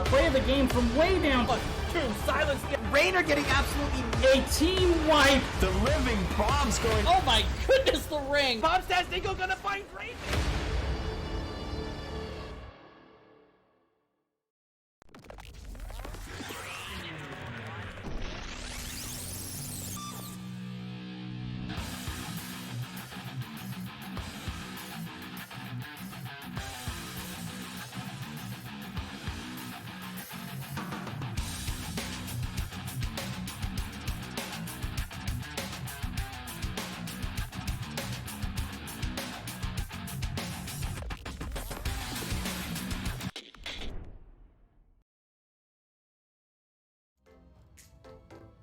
play of the game from way down. True, silence. Rainer getting absolutely A team wipe. The living bomb's going. Oh my goodness, the ring. Bob Stastinko gonna find Rainer.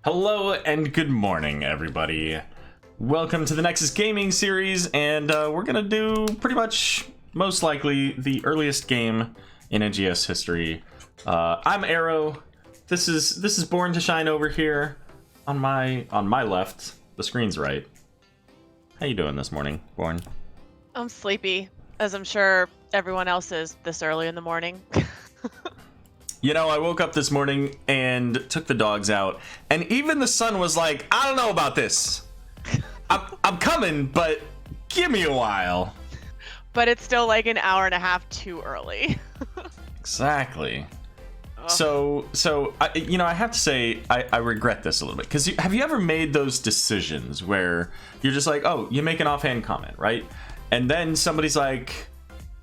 Hello and good morning, everybody. Welcome to the Nexus Gaming series, and we're gonna do pretty much, most likely, the earliest game in NGS history. I'm Aero. This is Borntoshine over here on my left. The screen's right. How you doing this morning, Born? I'm sleepy, as I'm sure everyone else is this early in the morning. You know, I woke up this morning and took the dogs out, and even the sun was like, I don't know about this. I'm coming, but give me a while. But it's still like an hour and a half too early. Exactly. Ugh. So I have to say, I regret this a little bit, because have you ever made those decisions where you're just like, oh, you make an offhand comment, right? And then somebody's like,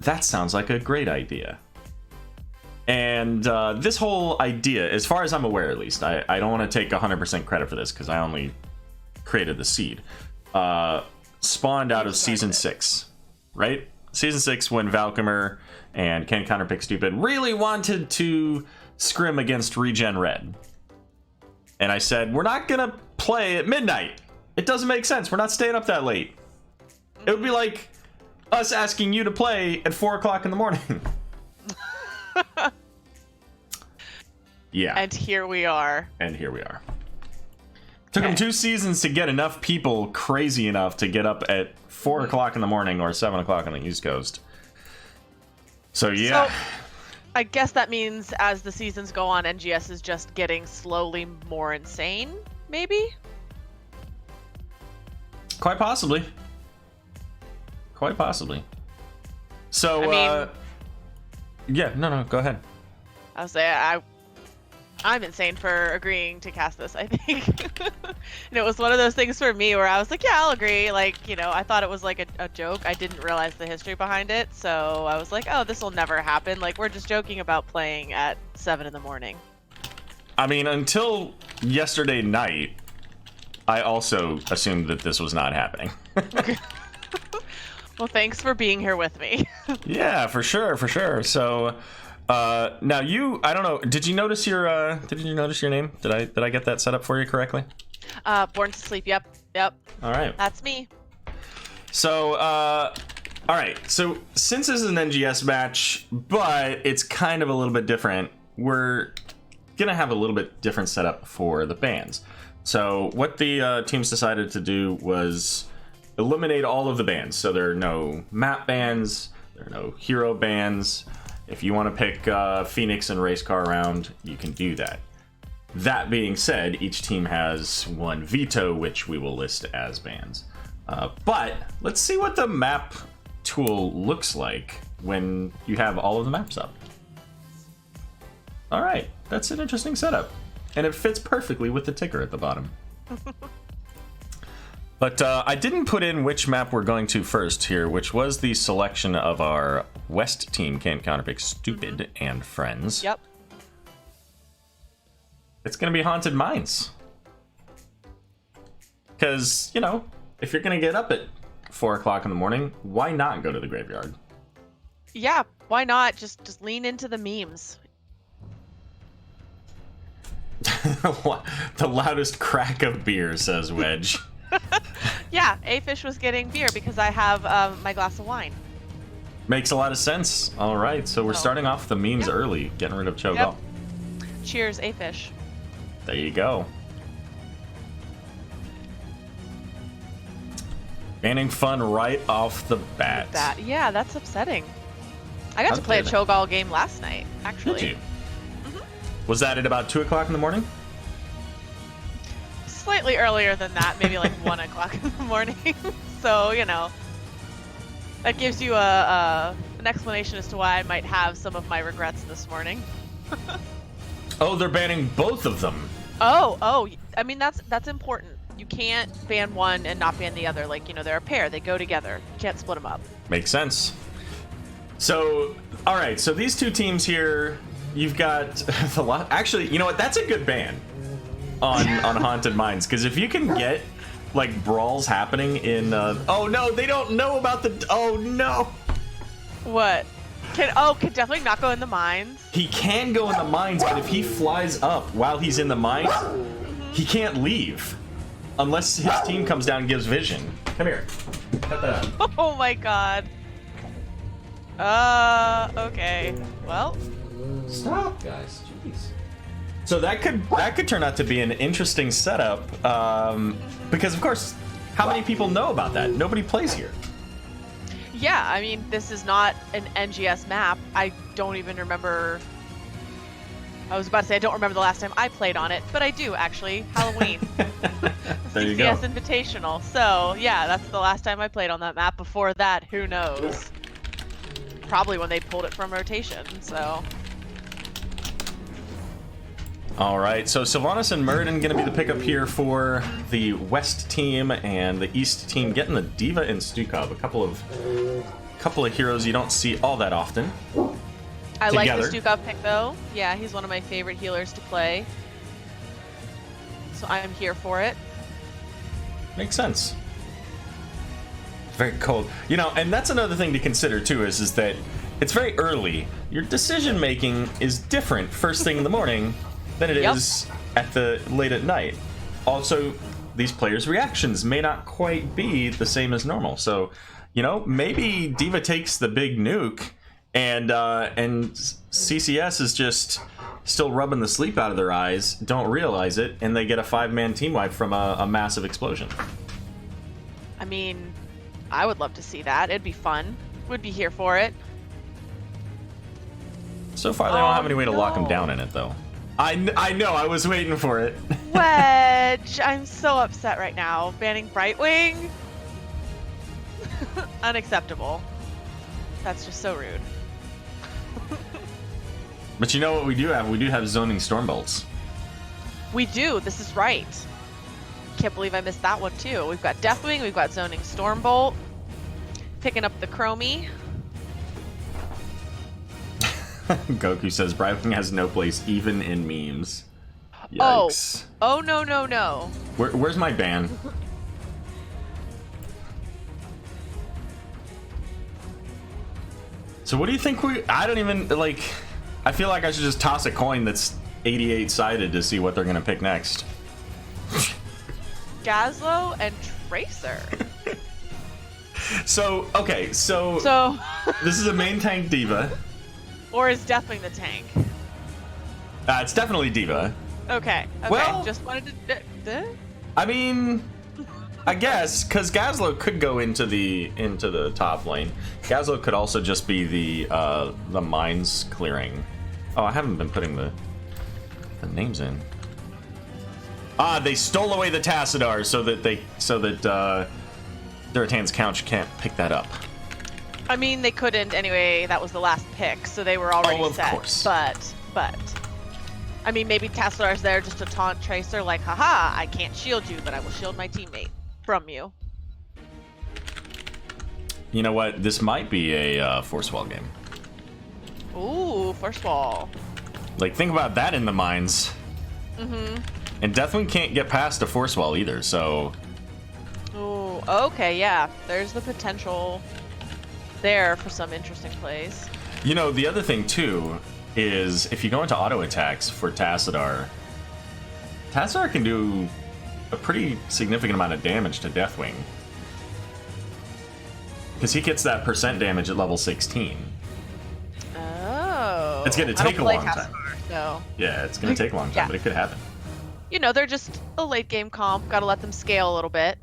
that sounds like a great idea. And this whole idea, as far as I'm aware at least, I don't want to take 100% credit for this because I only created the seed, spawned out of Season 6, right? Season 6 when Valkymer and Counterpick Stupid really wanted to scrim against Regen Red. And I said, we're not going to play at midnight. It doesn't make sense. We're not staying up that late. It would be like us asking you to play at 4 o'clock in the morning. Yeah. And here we are. Took them 2 seasons to get enough people crazy enough to get up at 4 o'clock in the morning or 7 o'clock on the East Coast. So, yeah. So, I guess that means as the seasons go on, NGS is just getting slowly more insane, maybe? Quite possibly. So, I mean, yeah, no, go ahead. I'll say I'm insane for agreeing to cast this, I think. And it was one of those things for me where I was like, yeah, I'll agree. Like, you know, I thought it was like a joke. I didn't realize the history behind it. So I was like, oh, this will never happen. Like, we're just joking about playing at 7 in the morning. I mean, until yesterday night, I also assumed that this was not happening. Well, thanks for being here with me. Yeah, for sure. So, now I don't know, did you notice your name? Did I get that set up for you correctly? Born to Sleep, yep. All right. That's me. So, all right. So, since this is an NGS match, but it's kind of a little bit different, we're gonna have a little bit different setup for the bans. So, what the teams decided to do was eliminate all of the bans. So there are no map bans, there are no hero bans. If you want to pick Phoenix and race car around, you can do that. That being said, each team has one veto, which we will list as bans. But let's see what the map tool looks like when you have all of the maps up. All right, that's an interesting setup. And it fits perfectly with the ticker at the bottom. But I didn't put in which map we're going to first here, which was the selection of our West team, Counterpick Stupid and Friends. Yep. It's going to be Haunted Mines. Because, you know, if you're going to get up at 4 o'clock in the morning, why not go to the graveyard? Yeah, why not? Just lean into the memes. The loudest crack of beer, says Wedge. Yeah, A-Fish was getting beer because I have my glass of wine. Makes a lot of sense. All right, so we're starting off the memes early, getting rid of Cho'Gall. Yep. Cheers, A-Fish. There you go. Banning fun right off the bat. Yeah, that's upsetting. I got to play a Cho'Gall game last night, actually. Did you? Was that at about 2 o'clock in the morning? Slightly earlier than that, maybe like 1 o'clock in the morning. So, you know, that gives you an explanation as to why I might have some of my regrets this morning. Oh, they're banning both of them. Oh, I mean, that's important. You can't ban one and not ban the other. Like, you know, they're a pair. They go together. You can't split them up. Makes sense. So, all right. So these two teams here, you've got the lot. Actually, you know what? That's a good ban on Haunted Mines, because if you can get like brawls happening in. Oh no, they don't know about the. Oh no. What? Can definitely not go in the mines. He can go in the mines, but if he flies up while he's in the mines, he can't leave unless his team comes down and gives vision. Come here. Cut that out. Oh my god. Okay. Well. Stop, guys. Jeez. So that could turn out to be an interesting setup, because of course, how many people know about that? Nobody plays here. Yeah, I mean, this is not an NGS map. I don't even remember. I was about to say I don't remember the last time I played on it, but I do actually. Halloween. There you go. CCS Invitational. So yeah, that's the last time I played on that map. Before that, who knows? Probably when they pulled it from rotation. So. All right, so Sylvanas and Murden going to be the pickup here for the West team, and the East team getting the Diva and Stukov, a couple of heroes you don't see all that often. I together. like the Stukov pick though. Yeah, he's one of my favorite healers to play. So I am here for it. Makes sense. Very cold. You know, and that's another thing to consider too, is that it's very early. Your decision making is different first thing in the morning than it is at the late at night. Also, these players' reactions may not quite be the same as normal. So, you know, maybe Diva takes the big nuke, and CCS is just still rubbing the sleep out of their eyes, don't realize it, and they get a 5-man team wipe from a massive explosion. I mean, I would love to see that. It'd be fun. Would be here for it. So far, they don't have any way to lock them down in it, though. I know, I was waiting for it. Wedge! I'm so upset right now. Banning Brightwing? Unacceptable. That's just so rude. But you know what we do have? We do have zoning Stormbolts. We do. This is right. Can't believe I missed that one too. We've got Deathwing. We've got zoning Stormbolt. Picking up the Chromie. Goku says Brightwing has no place even in memes. Yikes. Oh no. Where's my ban? So what do you think I don't even, like, I feel like I should just toss a coin that's 88 sided to see what they're gonna pick next. Gazlo and Tracer. So, okay, so this is a main tank Diva. Or is Deathwing the tank? It's definitely Diva. Okay. Well, just wanted to. I mean, I guess because Gazlo could go into the top lane. Gazlo could also just be the mines clearing. Oh, I haven't been putting the names in. Ah, they stole away the Tassadar so that Durotan's couch can't pick that up. I mean, they couldn't anyway. That was the last pick, so they were already of set. Course. But, I mean, maybe Tassadar's there just to taunt Tracer, like, haha, I can't shield you, but I will shield my teammate from you. You know what? This might be a Force Wall game. Ooh, Force Wall. Like, think about that in the mines. Mm-hmm. And Deathwing can't get past a Force Wall either, so... Ooh, okay, yeah. There's the potential there for some interesting plays. You know, the other thing, too, is if you go into auto attacks for Tassadar can do a pretty significant amount of damage to Deathwing. Because he gets that % damage at level 16. Oh. It's going to take a long time. So. Yeah, it's going to take a long time, but it could happen. You know, they're just a late game comp. Gotta let them scale a little bit.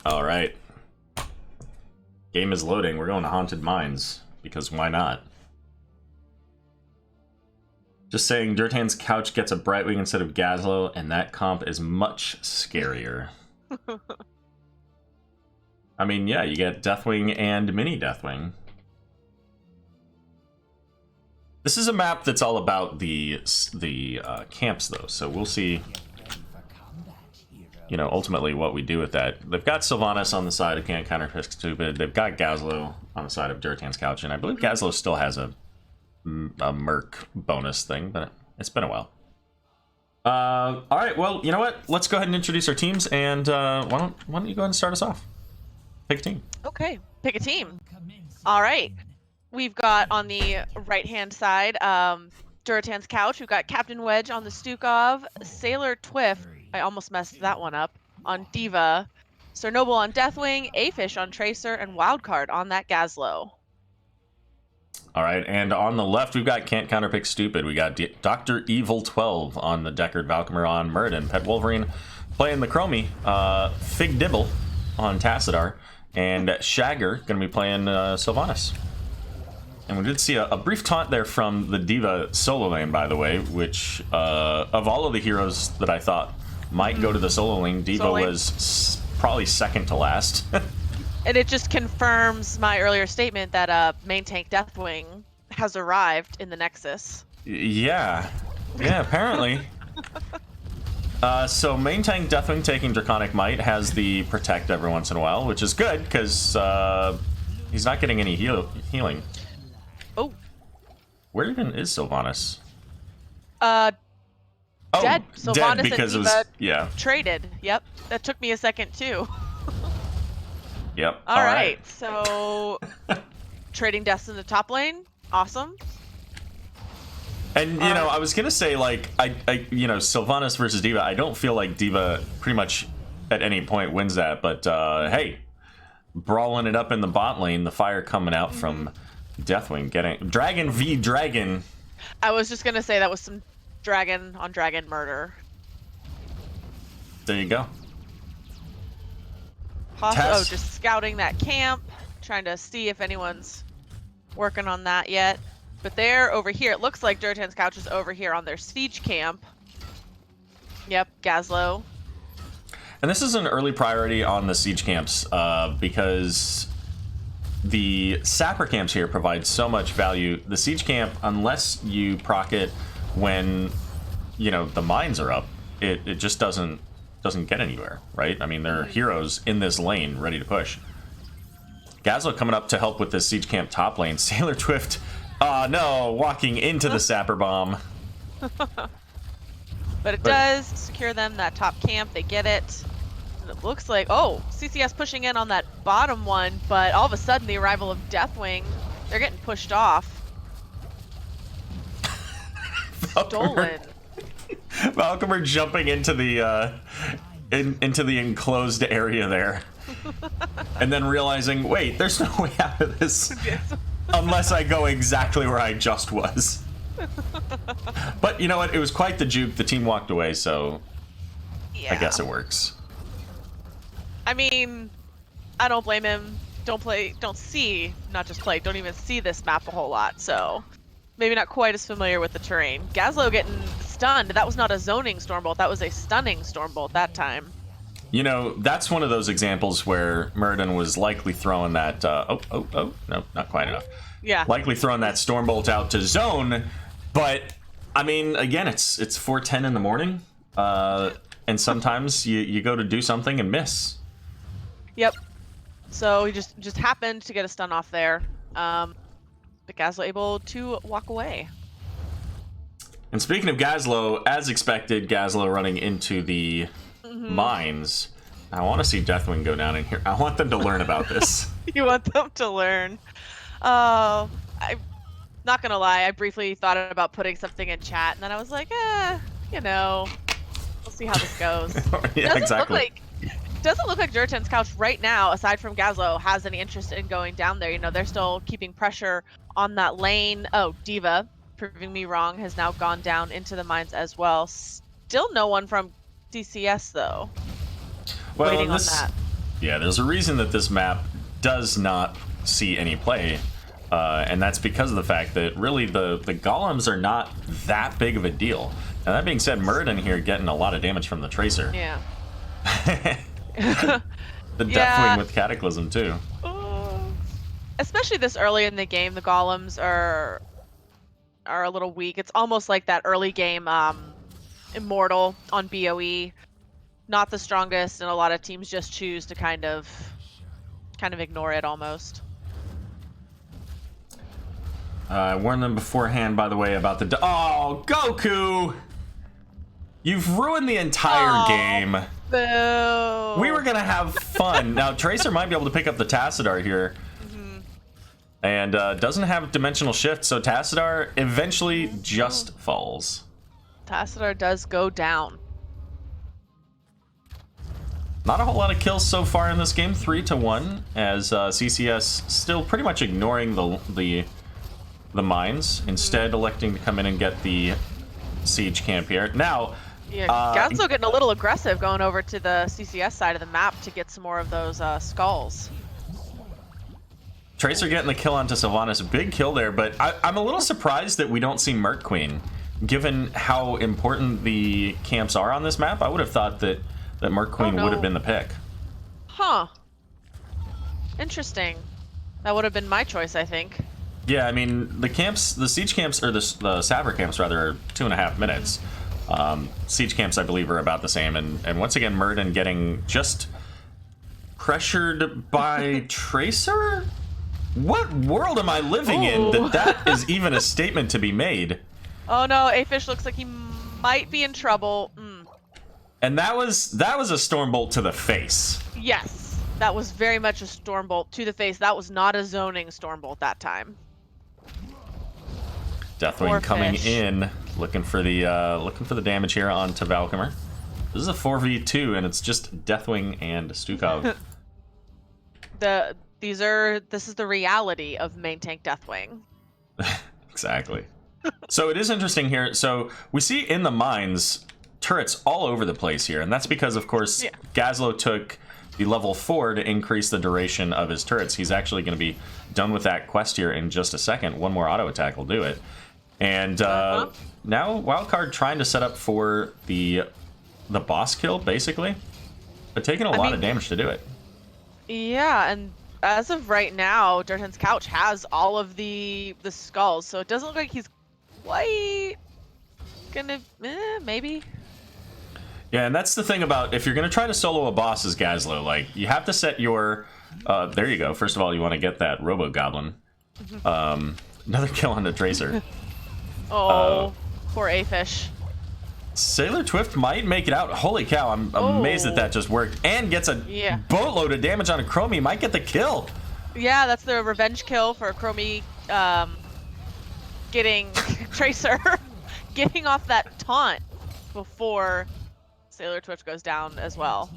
All right. Game is loading. We're going to Haunted Mines, because why not? Just saying, Durotan's couch gets a Brightwing instead of Gazlo, and that comp is much scarier. I mean, yeah, you get Deathwing and Mini Deathwing. This is a map that's all about the camps, though, so we'll see, you know, ultimately what we do with that. They've got Sylvanas on the side of Can't Counterpick Stupid. They've got Gazlo on the side of Durotan's couch, and I believe Gazlo still has a Merc bonus thing, but it's been a while. All right, well, you know what? Let's go ahead and introduce our teams, and why don't you go ahead and start us off? Pick a team. Okay, pick a team. All right. We've got on the right-hand side, Durotan's couch. We've got Captain Wedge on the Stukov, Sailor Twiff, I almost messed that one up, on Diva, Sir Noble on Deathwing, A-Fish on Tracer, and Wildcard on that Gazlo. All right, and on the left, we've got Can't Counterpick Stupid. We got Dr. Evil 12 on the Deckard, Valkymer on Muradin, Pet Wolverine playing the Chromie, Fig Dibble on Tassadar, and Shagger going to be playing Sylvanas. And we did see a brief taunt there from the Diva solo lane, by the way, which, of all of the heroes that I thought might go to the solo lane, Diva was probably second to last. And it just confirms my earlier statement that main tank Deathwing has arrived in the Nexus. Yeah, apparently. So main tank Deathwing taking Draconic Might has the protect every once in a while, which is good because he's not getting any healing. Oh. Where even is Sylvanas? Dead. Sylvanas dead because and it Diva was traded. Yep. That took me a second too. Yep. All right. So trading deaths in the top lane. Awesome. And you know, I was gonna say, like, I you know, Sylvanas versus Diva. I don't feel like Diva pretty much at any point wins that, but hey, brawling it up in the bot lane, the fire coming out from Deathwing, getting Dragon v Dragon. I was just gonna say that was some dragon on dragon murder. There you go. Just scouting that camp, trying to see if anyone's working on that yet. But they're over here. It looks like Durotan's couch is over here on their siege camp. Yep, Gazlo. And this is an early priority on the siege camps because the sapper camps here provide so much value. The siege camp, unless you proc it when, you know, the mines are up, it just doesn't get anywhere, right? I mean, there are heroes in this lane ready to push. Gazlo coming up to help with this siege camp top lane. Sailor Twift, no, walking into the sapper bomb. But it does secure them that top camp. They get it. And it looks like, oh, CCS pushing in on that bottom one, but all of a sudden the arrival of Deathwing, they're getting pushed off. Stolen. Valkymer jumping into the into the enclosed area there, and then realizing, wait, there's no way out of this unless I go exactly where I just was. But you know what? It was quite the juke. The team walked away, so yeah. I guess it works. I mean, I don't blame him. Don't even see this map a whole lot, so maybe not quite as familiar with the terrain. Gazlo getting stunned. That was not a zoning Stormbolt. That was a stunning Stormbolt that time. You know, that's one of those examples where Muradin was likely throwing that... no, not quite enough. Yeah. Likely throwing that Stormbolt out to zone, but, I mean, again, it's 4:10 in the morning, and sometimes you go to do something and miss. Yep. So he just happened to get a stun off there. But Gazlo able to walk away. And speaking of Gazlo, as expected, Gazlo running into the mines. I want to see Deathwing go down in here. I want them to learn about this. You want them to learn. I'm not gonna lie, I briefly thought about putting something in chat, and then I was like, you know, we'll see how this goes. Yeah, exactly. Doesn't look like Durotan's couch right now, aside from Gazlo, has any interest in going down there. You know, they're still keeping pressure on that lane. Oh, Diva, proving me wrong, has now gone down into the mines as well. Still no one from DCS, though. Well, waiting on that. Yeah, there's a reason that this map does not see any play. And that's because of the fact that really the golems are not that big of a deal. Now that being said, Muradin here getting a lot of damage from the Tracer. Yeah. The Deathwing with Cataclysm too. Especially this early in the game, the golems are a little weak. It's almost like that early game Immortal on BOE. Not the strongest, and a lot of teams just choose to kind of ignore it almost. I warned them beforehand, by the way, about the... Oh, Goku! You've ruined the entire game. Boo. We were going to have fun. Now, Tracer might be able to pick up the Tassadar here. And doesn't have Dimensional Shift, so Tassadar eventually just falls. Tassadar does go down. Not a whole lot of kills so far in this game, 3-1, as CCS still pretty much ignoring the mines, instead electing to come in and get the siege camp here. Now, yeah, Gazlo getting a little aggressive, going over to the CCS side of the map to get some more of those skulls. Tracer getting the kill onto Sylvanas, big kill there, but I'm a little surprised that we don't see Merc Queen, given how important the camps are on this map. I would have thought that Merc Queen would have been the pick. Huh. Interesting. That would have been my choice, I think. Yeah, I mean, the siege camps, or the Sapper camps rather, are 2.5 minutes. Siege camps, I believe, are about the same, and once again, Muradin getting just pressured by Tracer? What world am I living in that is even a statement to be made? Oh no, Afish looks like he might be in trouble. And that was a Stormbolt to the face. Yes, that was very much a Stormbolt to the face. That was not a zoning Stormbolt that time. Deathwing coming in, looking for the damage here onto Valkymer. This is a 4v2, and it's just Deathwing and Stukov. This is the reality of main tank Deathwing. Exactly. So it is interesting here. So we see in the mines turrets all over the place here, and that's because, of course, Gazlo took the level 4 to increase the duration of his turrets. He's actually going to be done with that quest here in just a second. One more auto attack will do it. And now Wildcard trying to set up for the boss kill, basically, but taking a lot of damage to do it. Yeah, and as of right now, Durotan's couch has all of the skulls, so it doesn't look like he's quite gonna maybe. Yeah, and that's the thing about if you're gonna try to solo a boss as Gazlo, like you have to set your there you go. First of all, you want to get that Robo Goblin. Another kill on the Tracer. Poor Afish. Sailor Twift might make it out. Holy cow, I'm amazed that just worked. And gets a boatload of damage on a Chromie. Might get the kill. Yeah, that's the revenge kill for Chromie getting Tracer getting off that taunt before Sailor Twift goes down as well.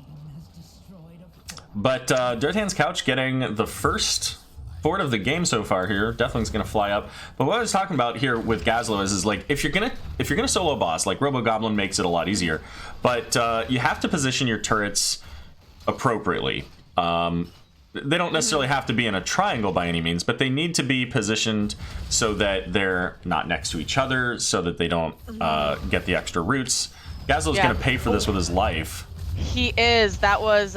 But Durotan's couch getting the first fort of the game so far here. Deathwing's gonna fly up. But what I was talking about here with Gazlo is like if you're gonna solo a boss, like Robo Goblin makes it a lot easier. But you have to position your turrets appropriately. They don't necessarily have to be in a triangle by any means, but they need to be positioned so that they're not next to each other, so that they don't get the extra roots. Gazlo's gonna pay for this with his life. He is. That was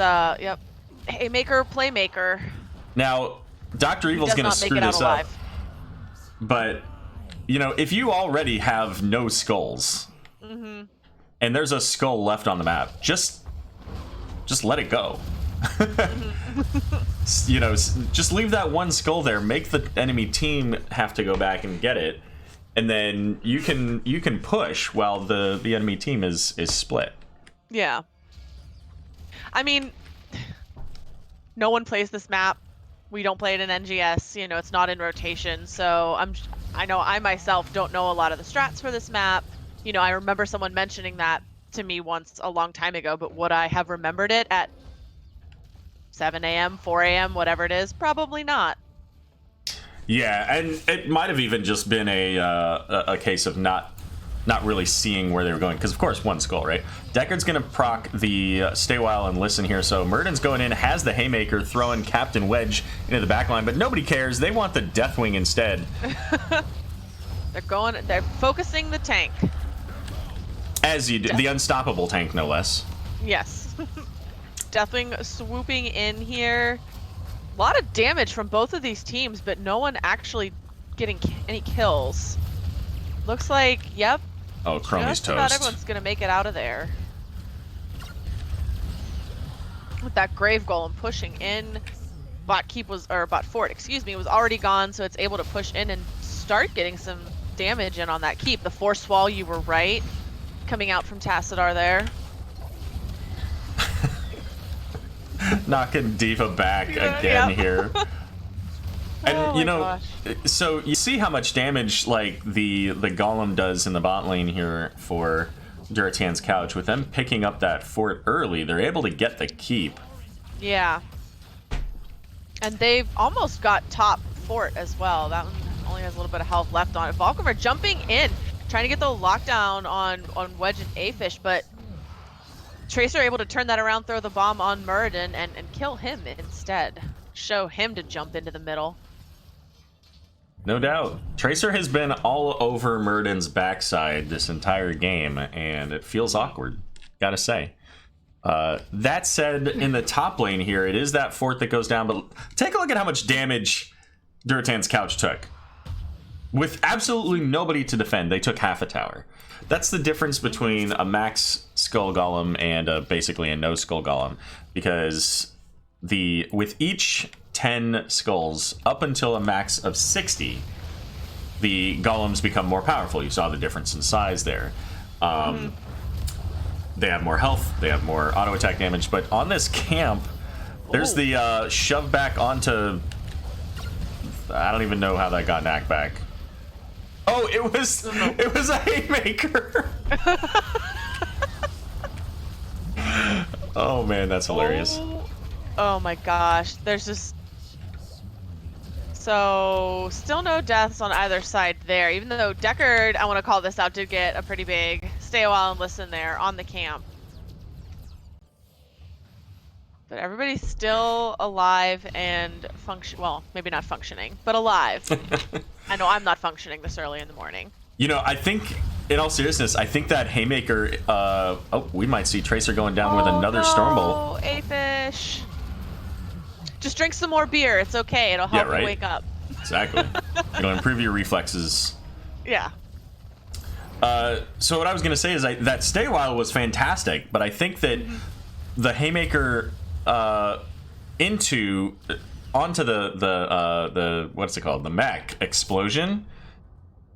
Haymaker, Playmaker. Now, Dr. Evil's gonna screw this up. But, you know, if you already have no skulls, and there's a skull left on the map, just let it go. You know, just leave that one skull there. Make the enemy team have to go back and get it, and then you can push while the enemy team is split. Yeah. I mean, no one plays this map. We don't play it in NGS. You know, it's not in rotation. So I know I myself don't know a lot of the strats for this map. You know, I remember someone mentioning that to me once a long time ago, but would I have remembered it at 7 a.m., 4 a.m., whatever it is? Probably not. Yeah, and it might have even just been a case of not not really seeing where they were going, because of course one skull, right? Deckard's gonna proc the stay while and listen here, so Murden's going in, has the haymaker, throwing Captain Wedge into the back line, but nobody cares. They want the Deathwing instead. They're focusing the tank. As you do, the unstoppable tank, no less. Yes. Deathwing swooping in here. A lot of damage from both of these teams, but no one actually getting any kills. Looks like, yep. Oh, Chromie's just about toast. everyone's gonna make it out of there. With that Grave Golem pushing in, Bot Fort, excuse me, was already gone, so it's able to push in and start getting some damage in on that keep. The Force Wall, you were right, coming out from Tassadar there. Knocking Diva back again here. And Oh you my know, gosh. so you see how much damage like the golem does in the bot lane here for Durotan's Couch. With them picking up that fort early, they're able to get the keep. Yeah. And they've almost got top fort as well. That one only has a little bit of health left on it. Valkymer jumping in, trying to get the lockdown on Wedge and Afish, but Tracer able to turn that around, throw the bomb on Muradin, and kill him instead. Show him to jump into the middle. No doubt. Tracer has been all over Muradin's backside this entire game, and it feels awkward, gotta say. That said, in the top lane here, it is that fort that goes down, but take a look at how much damage Durotan's Couch took. With absolutely nobody to defend, they took half a tower. That's the difference between a max Skull Golem and basically a no Skull Golem, because with each 10 skulls up until a max of 60, the golems become more powerful. You saw the difference in size there. They have more health, they have more auto attack damage, but on this camp, there's the shove back onto... I don't even know how that got knocked back. Oh, it was a haymaker. Oh man, that's hilarious. Oh my gosh, there's just... So, still no deaths on either side there, even though Deckard, I want to call this out, did get a pretty big stay a while and listen there on the camp. But everybody's still alive and well, maybe not functioning, but alive. I know I'm not functioning this early in the morning. You know, I think, in all seriousness, I think that haymaker, oh, we might see Tracer going down with another Stormbolt. Oh, Afish. Just drink some more beer. It's okay. It'll help you wake up. Exactly. It'll improve your reflexes. Yeah. So what I was going to say is that stay while was fantastic, but I think that the haymaker onto the what's it called? The mech explosion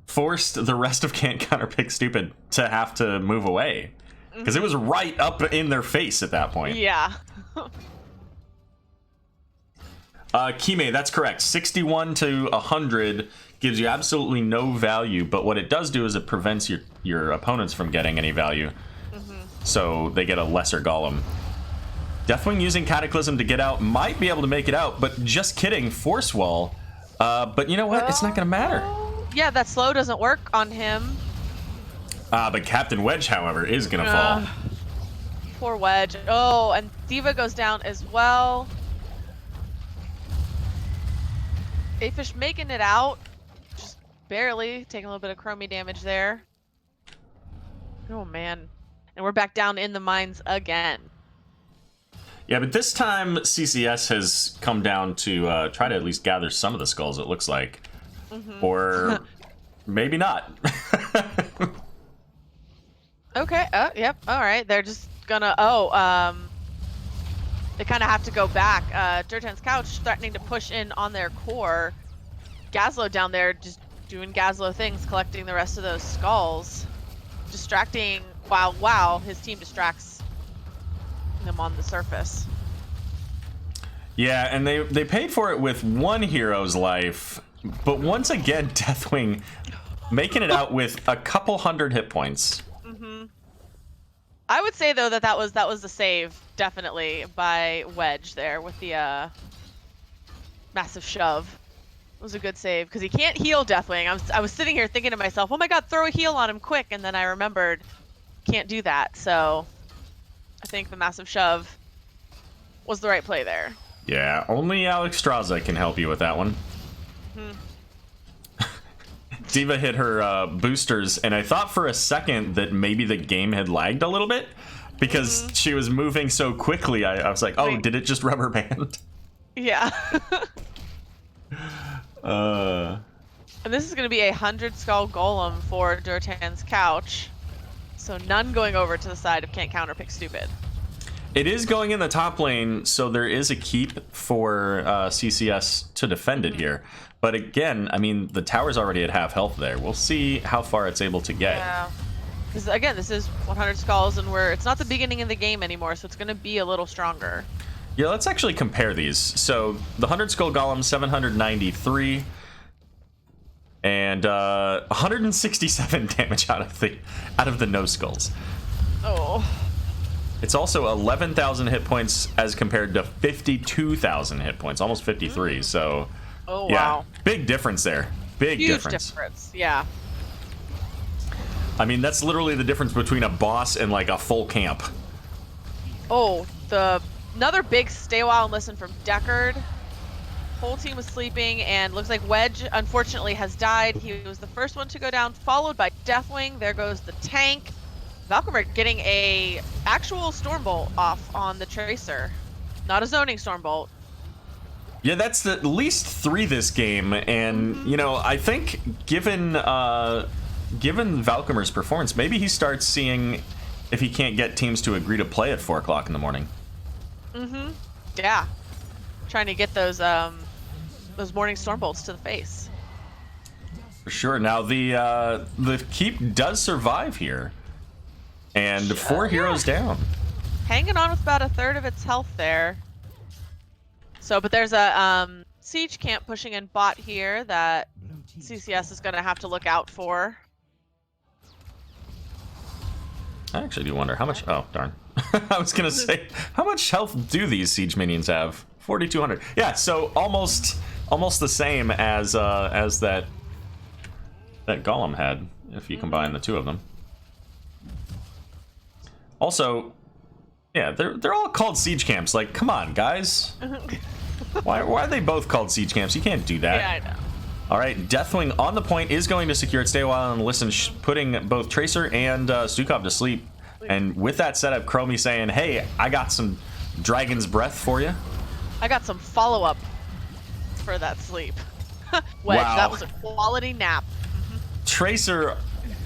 forced the rest of Can't Counterpick Stupid to have to move away. Because it was right up in their face at that point. Yeah. Kime, that's correct. 61 to 100 gives you absolutely no value, but what it does do is it prevents your opponents from getting any value. So they get a lesser golem. Deathwing using Cataclysm to get out, might be able to make it out, but just kidding, Force Wall. But you know what? It's not going to matter. Yeah, that slow doesn't work on him. But Captain Wedge, however, is going to fall. Poor Wedge. Oh, and Diva goes down as well. Afish making it out. Just barely. Taking a little bit of chromie damage there. Oh, man. And we're back down in the mines again. Yeah, but this time CCS has come down to try to at least gather some of the skulls, it looks like. Or maybe not. Okay. Yep. All right. They're just gonna... they kind of have to go back. Durotan's Couch threatening to push in on their core. Gazlo down there just doing Gazlo things, collecting the rest of those skulls. Distracting... Wow. His team distracts them on the surface. Yeah, and they paid for it with one hero's life, but once again, Deathwing making it out with a couple hundred hit points. I would say though that was the save definitely by Wedge there with the massive shove. was a good save because he can't heal Deathwing. I was sitting here thinking to myself, oh my god, throw a heal on him quick, and then I remembered can't do that. So I think the massive shove was the right play there. Yeah, only Alex Straza can help you with that one. Diva hit her boosters, and I thought for a second that maybe the game had lagged a little bit because she was moving so quickly. I was like, oh, Wait. did it just rubber band? Yeah. And this is going to be a 100 skull golem for Durotan's couch. So none going over to the side of can't counterpick stupid. It is going in the top lane, so there is a keep for CCS to defend it here. But again, I mean, the tower's already at half health there. We'll see how far it's able to get. Yeah. Because again, this is 100 skulls, and it's not the beginning of the game anymore, so it's going to be a little stronger. Yeah, let's actually compare these. So the 100 skull golem, 793, and 167 damage out of the no skulls. Oh. It's also 11,000 hit points as compared to 52,000 hit points, almost 53. So, Oh, yeah, wow. big difference there. Big Huge difference. Yeah. I mean, that's literally the difference between a boss and like a full camp. Oh, another big stay a while and listen from Deckard. Whole team was sleeping, and looks like Wedge unfortunately has died. He was the first one to go down, followed by Deathwing. There goes the tank. Valkyrie getting a actual Stormbolt off on the Tracer, not a zoning Stormbolt. Yeah, that's at least 3 this game, and you know, I think given Valkymer's performance, maybe he starts seeing if he can't get teams to agree to play at 4 o'clock in the morning. Yeah, trying to get those morning Stormbolts to the face. For sure. Now the keep does survive here, and 4 heroes down. Hanging on with about a third of its health there. So, but there's a siege camp pushing in bot here that CCS is going to have to look out for. I actually do wonder how much. Oh darn! I was gonna say, how much health do these siege minions have? 4,200. Yeah, so almost the same as that golem had if you combine the 2 of them. Also, yeah, they're all called siege camps. Like, come on, guys. Why are they both called siege camps? You can't do that. Yeah, I know. All right, Deathwing on the point is going to secure it. Stay a while and listen, putting both Tracer and Stukov to sleep. And with that setup, Chromie saying, hey, I got some Dragon's Breath for you. I got some follow-up for that sleep. Wedge, Wow. that was a quality nap. Tracer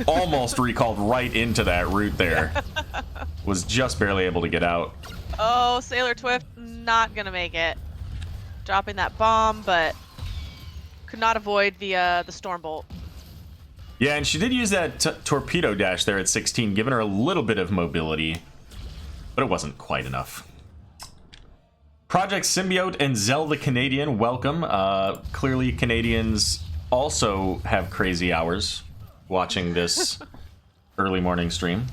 almost recalled right into that route there. Was just barely able to get out. Oh, Sailor Twift not gonna make it. Dropping that bomb, but could not avoid the Stormbolt. Yeah, and she did use that torpedo dash there at 16, giving her a little bit of mobility, but it wasn't quite enough. Project Symbiote and Zelda Canadian, welcome. Clearly, Canadians also have crazy hours watching this early morning stream.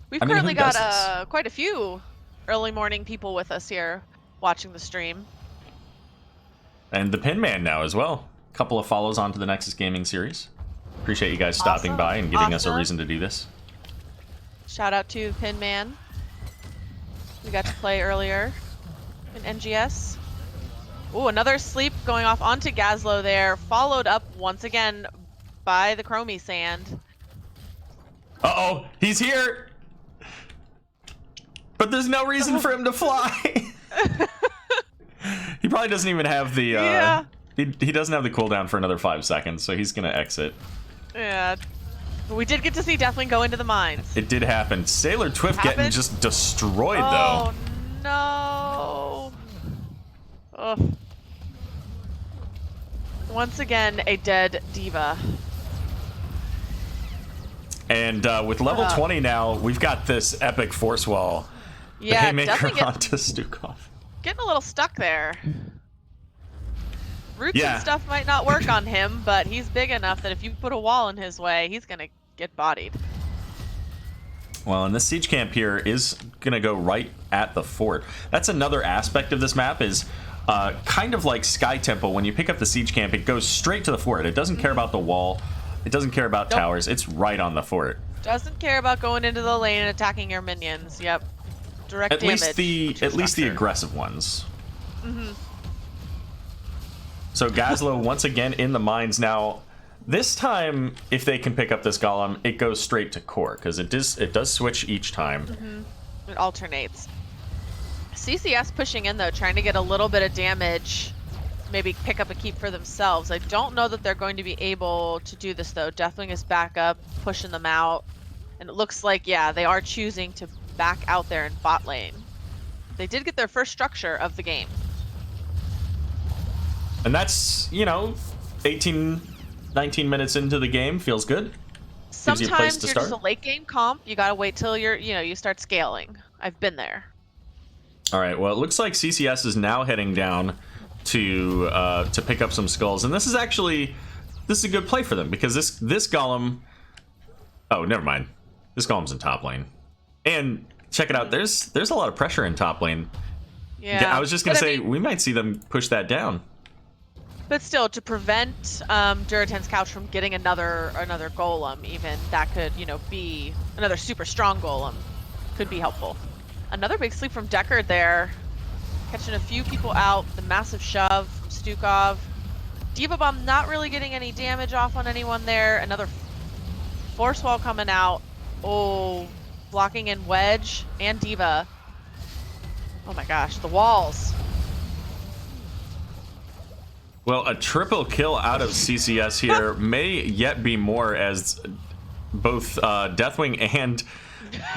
We've I mean, currently who does got quite a few early morning people with us here watching the stream. And the Pin Man now as well. Couple of follows onto the Nexus Gaming series. Appreciate you guys stopping by and giving us a reason to do this. Shout out to Pin Man. We got to play earlier in NGS. Ooh, another sleep going off onto Gazlo there, followed up once again by the Chromie Sand. Uh-oh, he's here! But there's no reason for him to fly! He probably doesn't even have the... Yeah. He doesn't have the cooldown for another 5 seconds, so he's gonna exit. Yeah. But we did get to see Deathwing go into the mines. It did happen. Sailor Twift getting just destroyed, though. Oh, no. Ugh. Once again, a dead diva. And with level 20 now, we've got this epic force wall. Yeah, The Haymaker definitely onto Stukov. getting a little stuck there. Roots Yeah. and stuff might not work on him, but he's big enough that if you put a wall in his way, he's gonna get bodied. Well, and this siege camp here is gonna go right at the fort. That's another aspect of this map is kind of like Sky Temple, when you pick up the siege camp, it goes straight to the fort. It doesn't care about the wall. It doesn't care about towers. It's right on the fort. Doesn't care about going into the lane and attacking your minions. Yep. Direct at damage. At least the aggressive ones. So Gazlo once again in the mines now. This time, if they can pick up this golem, it goes straight to core because it does switch each time. It alternates. CCS pushing in though, trying to get a little bit of damage, maybe pick up a keep for themselves. I don't know that they're going to be able to do this though. Deathwing is back up, pushing them out, and it looks like, yeah, they are choosing to back out there in bot lane. They did get their first structure of the game. And that's, 18, 19 minutes into the game. Feels good. Sometimes you're just a late game comp. You gotta wait till you start scaling. I've been there. All right. Well, it looks like CCS is now heading down to pick up some skulls, and this is a good play for them because this golem. Oh, never mind. This golem's in top lane, and check it out. There's a lot of pressure in top lane. Yeah. I was just gonna say we might see them push that down. But still, to prevent Durotan's Couch from getting another golem, even that could be another super strong golem, could be helpful. Another big sleep from Deckard there, catching a few people out. The massive shove from Stukov. Diva Bomb not really getting any damage off on anyone there. Another force wall coming out. Oh, blocking in Wedge and Diva. Oh my gosh, the walls. Well, a triple kill out of CCS here may yet be more as both Deathwing and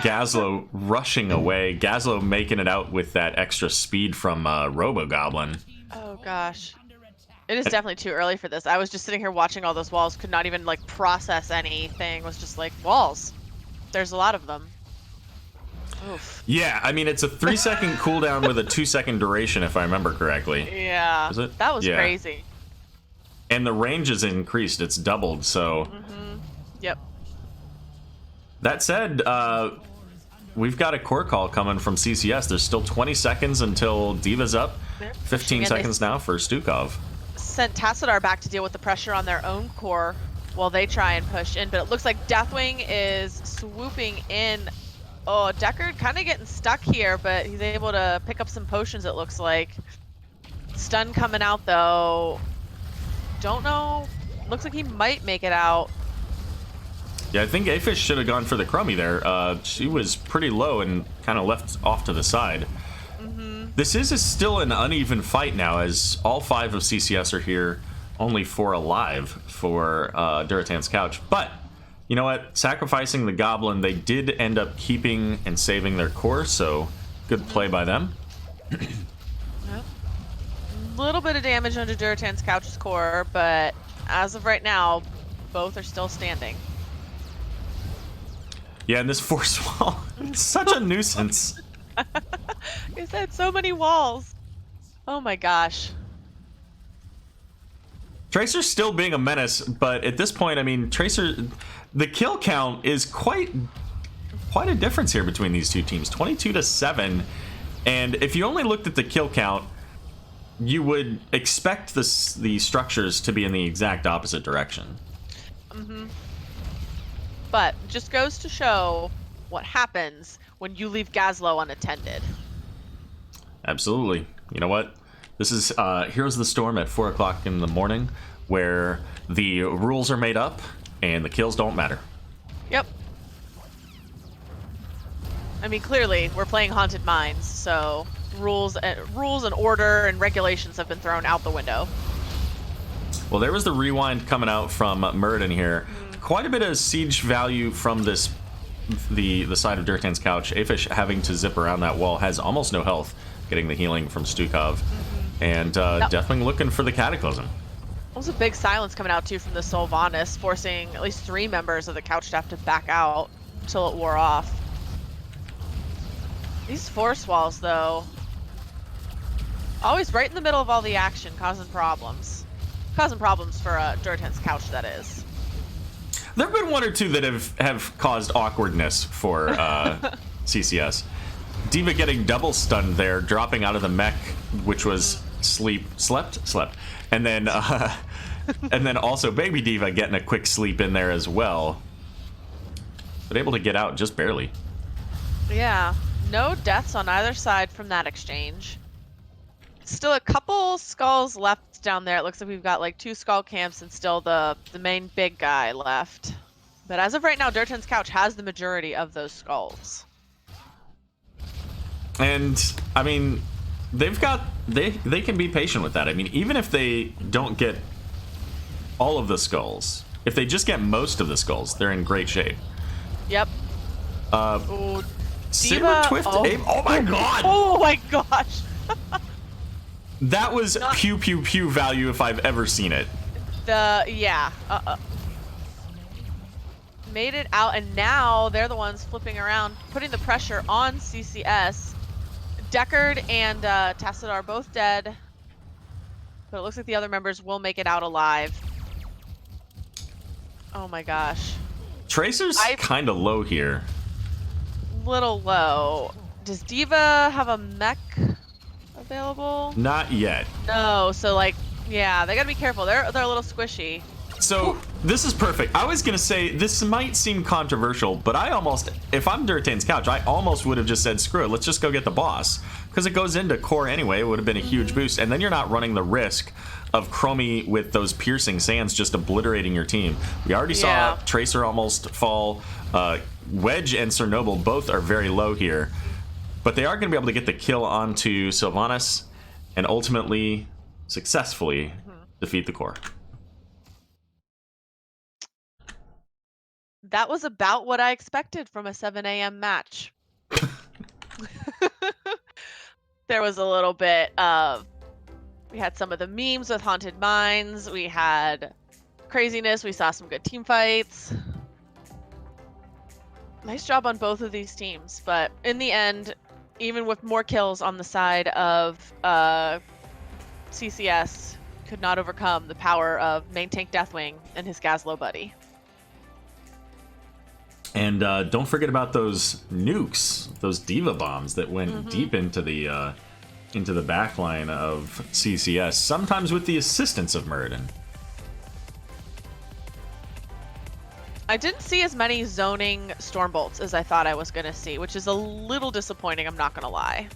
Gazlo rushing away. Gazlo making it out with that extra speed from Robo-Goblin. Oh gosh. It is definitely too early for this. I was just sitting here watching all those walls, could not even process anything. Was just like, walls. There's a lot of them. Oof. Yeah, I mean, it's a 3-second cooldown with a 2-second duration, if I remember correctly. Yeah. Is it? That was Yeah. crazy. And the range is increased. It's doubled, so... Yep. That said, we've got a core call coming from CCS. There's still 20 seconds until Diva's up. 15 seconds now for Stukov. Sent Tassadar back to deal with the pressure on their own core while they try and push in, but it looks like Deathwing is swooping in. Oh, Deckard kind of getting stuck here, but he's able to pick up some potions, it looks like. Stun coming out, though. Don't know. Looks like he might make it out. Yeah, I think Afish should have gone for the Crummy there. She was pretty low and kind of left off to the side. This is still an uneven fight now, as all 5 of CCS are here, only 4 alive for Durotan's Couch. But, you know what? Sacrificing the Goblin, they did end up keeping and saving their core, so good play by them. Yep. Little bit of damage onto Durotan's Couch's core, but as of right now, both are still standing. Yeah, and this force wall, it's such a nuisance. You said so many walls. Oh my gosh. Tracer's still being a menace, but at this point, I mean, Tracer, the kill count is quite a difference here between these two teams, 22-7. And if you only looked at the kill count, you would expect the structures to be in the exact opposite direction. But just goes to show what happens when you leave Gazlo unattended. Absolutely. You know what? This is Heroes of the Storm at 4 o'clock in the morning, where the rules are made up and the kills don't matter. Yep. I mean, clearly, we're playing Haunted Mines, so rules and order and regulations have been thrown out the window. Well, there was the rewind coming out from Murden here. Quite a bit of siege value from the side of Durotan's Couch. Afish having to zip around that wall, has almost no health, getting the healing from Stukov. And Deathwing looking for the Cataclysm. There was a big silence coming out too from the Sylvanas, forcing at least 3 members of the Couch staff to back out until it wore off. These force walls, though, always right in the middle of all the action, causing problems. Causing problems for Durotan's Couch, that is. There have been 1 or 2 that have caused awkwardness for CCS. Diva getting double stunned there, dropping out of the mech, which was slept, and then and then also Baby D.Va getting a quick sleep in there as well, but able to get out just barely. Yeah, no deaths on either side from that exchange. Still a couple skulls left down there. It looks like we've got like 2 skull camps and still the main big guy left. But as of right now, Durotan's couch has the majority of those skulls. And I mean, they can be patient with that. I mean, even if they don't get all of the skulls, if they just get most of the skulls, they're in great shape. Yep. Saber D.Va, Twift aim. Oh my god! Oh my gosh! That was pew pew pew value if I've ever seen it. Yeah. Made it out, and now they're the ones flipping around, putting the pressure on CCS. Deckard and Tassadar are both dead, but it looks like the other members will make it out alive. Oh my gosh. Tracer's kind of low here. Little low. Does D.Va have a mech available? Not yet. No, so like, yeah, they gotta be careful. They're a little squishy. So this is perfect. I was gonna say this might seem controversial, but if I'm Durotan's couch, I almost would have just said screw it. Let's just go get the boss, because it goes into core anyway. It would have been a huge boost, and then you're not running the risk of Chromie with those piercing sands just obliterating your team. We already saw Tracer almost fall. Wedge and Chernobyl both are very low here, but they are going to be able to get the kill onto Sylvanas and ultimately successfully defeat the core. That was about what I expected from a 7 a.m. match. There was a little bit of... We had some of the memes with Haunted Mines. We had craziness. We saw some good team fights. Nice job on both of these teams. But in the end, even with more kills on the side of CCS, could not overcome the power of main tank Deathwing and his Gazlowe buddy. And don't forget about those nukes, those D.Va bombs that went deep into the back line of CCS, sometimes with the assistance of Muradin. I didn't see as many zoning Stormbolts as I thought I was going to see, which is a little disappointing, I'm not going to lie.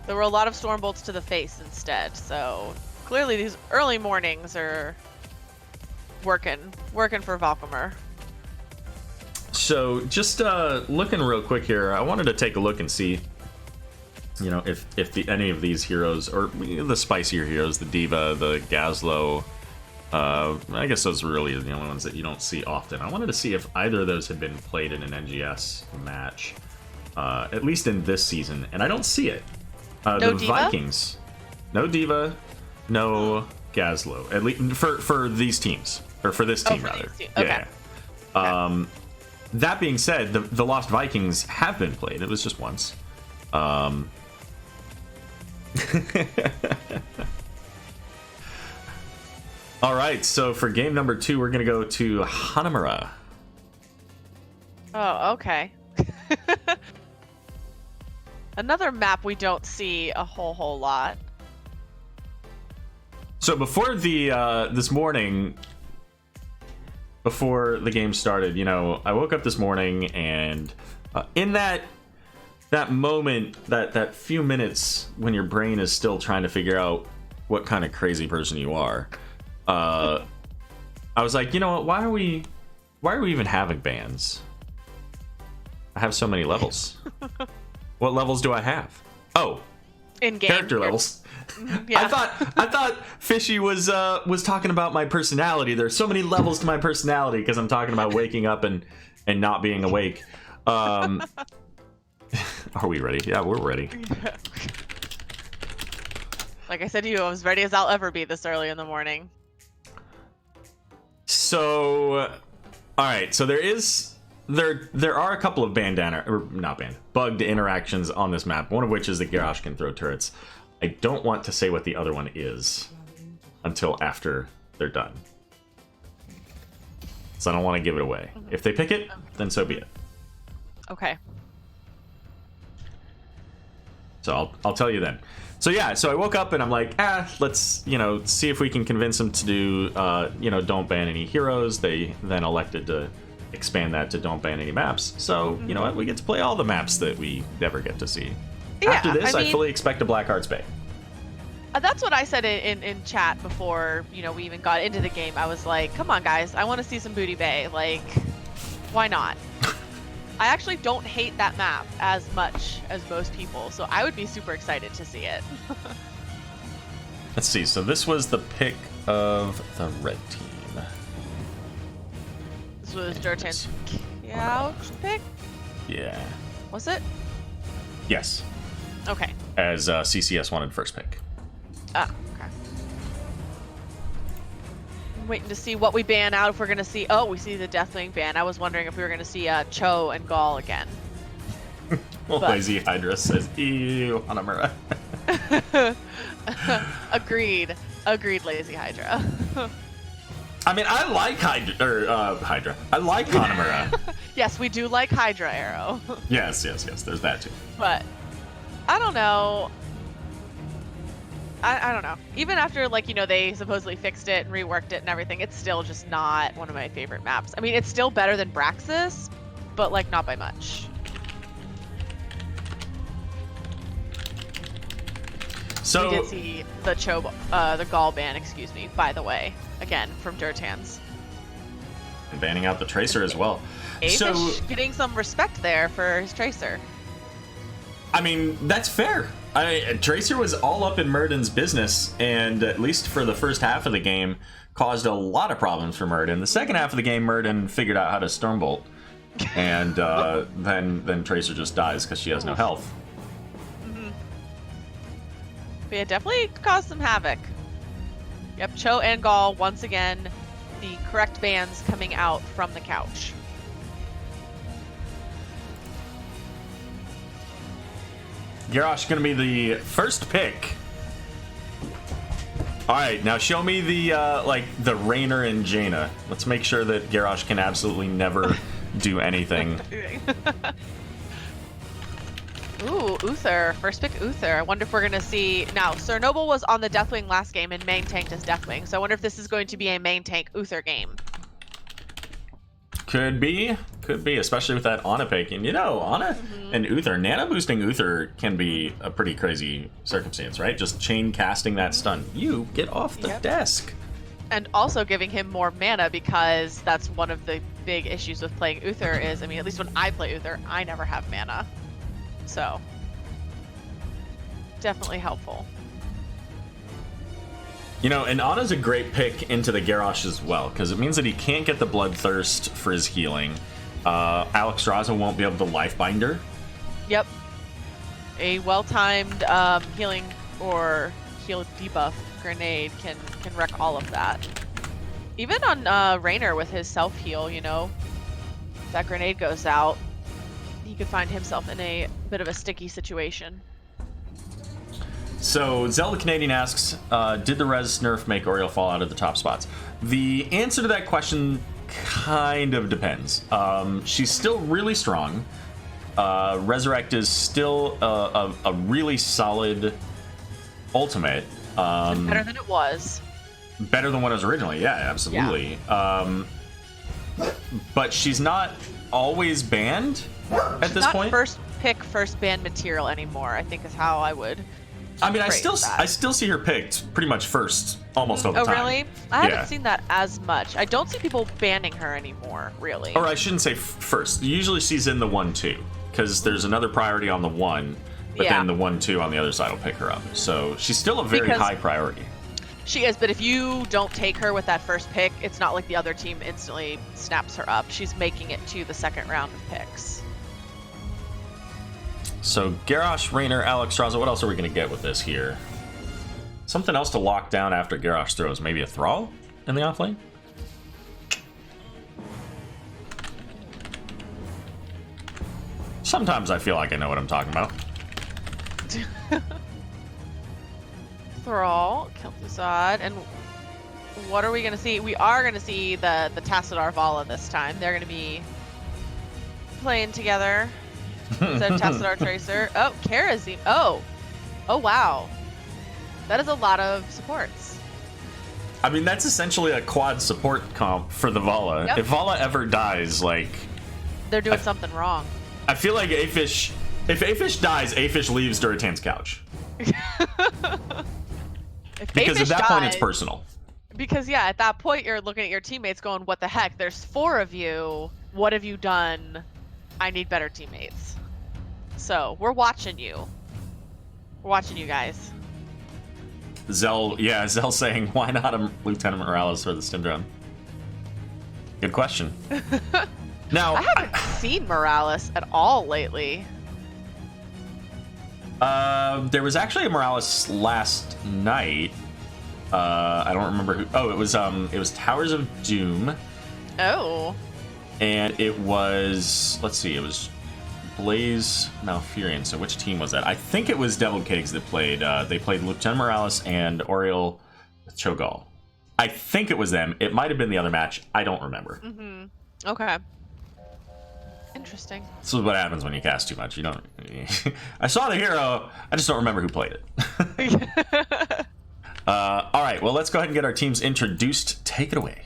There were a lot of Stormbolts to the face instead, so clearly these early mornings are working for Valkymer. So just looking real quick here, I wanted to take a look and see, you know, if any of these heroes, or the spicier heroes, the D.Va, the Gazlowe, I guess those are really the only ones that you don't see often. I wanted to see if either of those had been played in an NGS match, at least in this season, and I don't see it. No the D.Va? Vikings, no D.Va, no Gazlowe, at least for these teams, or for this team rather. Okay. Yeah. That being said, the Lost Vikings have been played. It was just once. All right, so for game number 2, we're going to go to Hanamura. Oh, okay. Another map we don't see a whole lot. So before this morning, before the game started, you know, I woke up this morning and in that moment, that few minutes when your brain is still trying to figure out what kind of crazy person you are, I was like, you know what? Why are we even having bands? I have so many levels. What levels do I have? Oh, In-game character levels. Yeah. I thought Fishy was talking about my personality. There's so many levels to my personality because I'm talking about waking up and not being awake. Are we ready? Yeah, we're ready. Like I said to you, I'm as ready as I'll ever be this early in the morning. So, all right. So there are a couple of bugged interactions on this map. One of which is that Garrosh can throw turrets. I don't want to say what the other one is until after they're done. So I don't want to give it away. If they pick it, then so be it. Okay. So I'll tell you then. So yeah, so I woke up and I'm like, let's, see if we can convince them to do, don't ban any heroes. They then elected to expand that to don't ban any maps. So, you know what? We get to play all the maps that we never get to see. Yeah, After this, I fully expect a Black Hearts Bay. That's what I said in chat before, we even got into the game. I was like, come on, guys. I want to see some Booty Bay. Like, why not? I actually don't hate that map as much as most people, so I would be super excited to see it. Let's see. So this was the pick of the red team. This was Durotan's couch pick? Yeah. Was it? Yes. Okay. As CCS wanted first pick. Ah, okay. I'm waiting to see what we ban out, if we're going to see... Oh, we see the Deathwing ban. I was wondering if we were going to see Cho and Gaul again. Well, Lazy Hydra says, ew, Hanamura. Agreed. Agreed, Lazy Hydra. I mean, I like Hydra. I like Hanamura. Yes, we do like Hydra Aero. Yes. There's that too. But I don't know. I don't know. Even after, they supposedly fixed it and reworked it and everything, it's still just not one of my favorite maps. I mean, it's still better than Braxis, but, not by much. So we did see the the Gaul ban, excuse me, by the way, again, from Durotan's. And banning out the Tracer as well. So getting some respect there for his Tracer. I mean, that's fair. Tracer was all up in Murden's business, and at least for the first half of the game, caused a lot of problems for Murden. The second half of the game, Murden figured out how to Stormbolt, and then Tracer just dies because she has no health. Mm-hmm. But yeah, definitely caused some havoc. Yep, Cho and Gaul, once again, the correct bans coming out from the couch. Garrosh gonna be the first pick. All right, now show me the the Rainer and Jaina. Let's make sure that Garrosh can absolutely never do anything. Ooh, Uther. First pick Uther. I wonder if we're gonna see now. Sir Noble was on the Deathwing last game and main tanked as Deathwing, so I wonder if this is going to be a main tank Uther game. Could be, especially with that Ana pick. And Ana and Uther, nano boosting Uther can be a pretty crazy circumstance, right? Just chain casting that stun. You get off the desk. And also giving him more mana, because that's one of the big issues with playing Uther is, I mean, at least when I play Uther, I never have mana. So, definitely helpful. And Ana's a great pick into the Garrosh as well, because it means that he can't get the Bloodthirst for his healing. Alex Raza won't be able to Lifebinder. Yep. A well-timed healing or heal debuff grenade can wreck all of that. Even on Rainer with his self-heal, if that grenade goes out, he could find himself in a bit of a sticky situation. So, Zelda Canadian asks, did the Res nerf make Oriole fall out of the top spots? The answer to that question kind of depends. She's still really strong. Resurrect is still a really solid ultimate. Better than it was. Better than what it was originally, yeah, absolutely. Yeah. But she's not always banned at this point. First pick, first ban material anymore, I think is how I would... I mean, I still see her picked pretty much first almost all the time. Oh, really? I haven't seen that as much. I don't see people banning her anymore, really. Or I shouldn't say first. Usually she's in the 1-2, because there's another priority on the 1, but then the 1-2 on the other side will pick her up. So she's still a very high priority. She is, but if you don't take her with that first pick, it's not like the other team instantly snaps her up. She's making it to the second round of picks. So, Garrosh, Rainer, Alex Raza, what else are we going to get with this here? Something else to lock down after Garrosh throws. Maybe a Thrall in the offlane? Sometimes I feel like I know what I'm talking about. Thrall, Kel'Thuzad, and what are we going to see? We are going to see the Tassadar Vala this time. They're going to be playing together. Instead of Tassadar Tracer. Oh, Karazim. Oh, Oh, wow. That is a lot of supports. I mean, that's essentially a quad support comp for the Vala. Yep. If Vala ever dies, like... They're doing something wrong. I feel like Afish... If Afish dies, Afish leaves Durotan's couch. Because at that point, it's personal. Because, yeah, at that point, you're looking at your teammates going, what the heck? There's 4 of you. What have you done? I need better teammates. So, we're watching you. We're watching you guys. Zell saying, why not a Lieutenant Morales for the stim drone? Good question. Now, I haven't seen Morales at all lately. There was actually a Morales last night. I don't remember who. Oh, it was Towers of Doom. Oh. And it was, let's see, it was Blaze Malfurion. So which team was that? I think it was Devil Cakes that played. They played Lieutenant Morales and Oriel with Cho'Gall. I think it was them. It might have been the other match. I don't remember. Mm-hmm. Okay. Interesting. This is what happens when you cast too much. You don't. I saw the hero. I just don't remember who played it. All right. Well, let's go ahead and get our teams introduced. Take it away.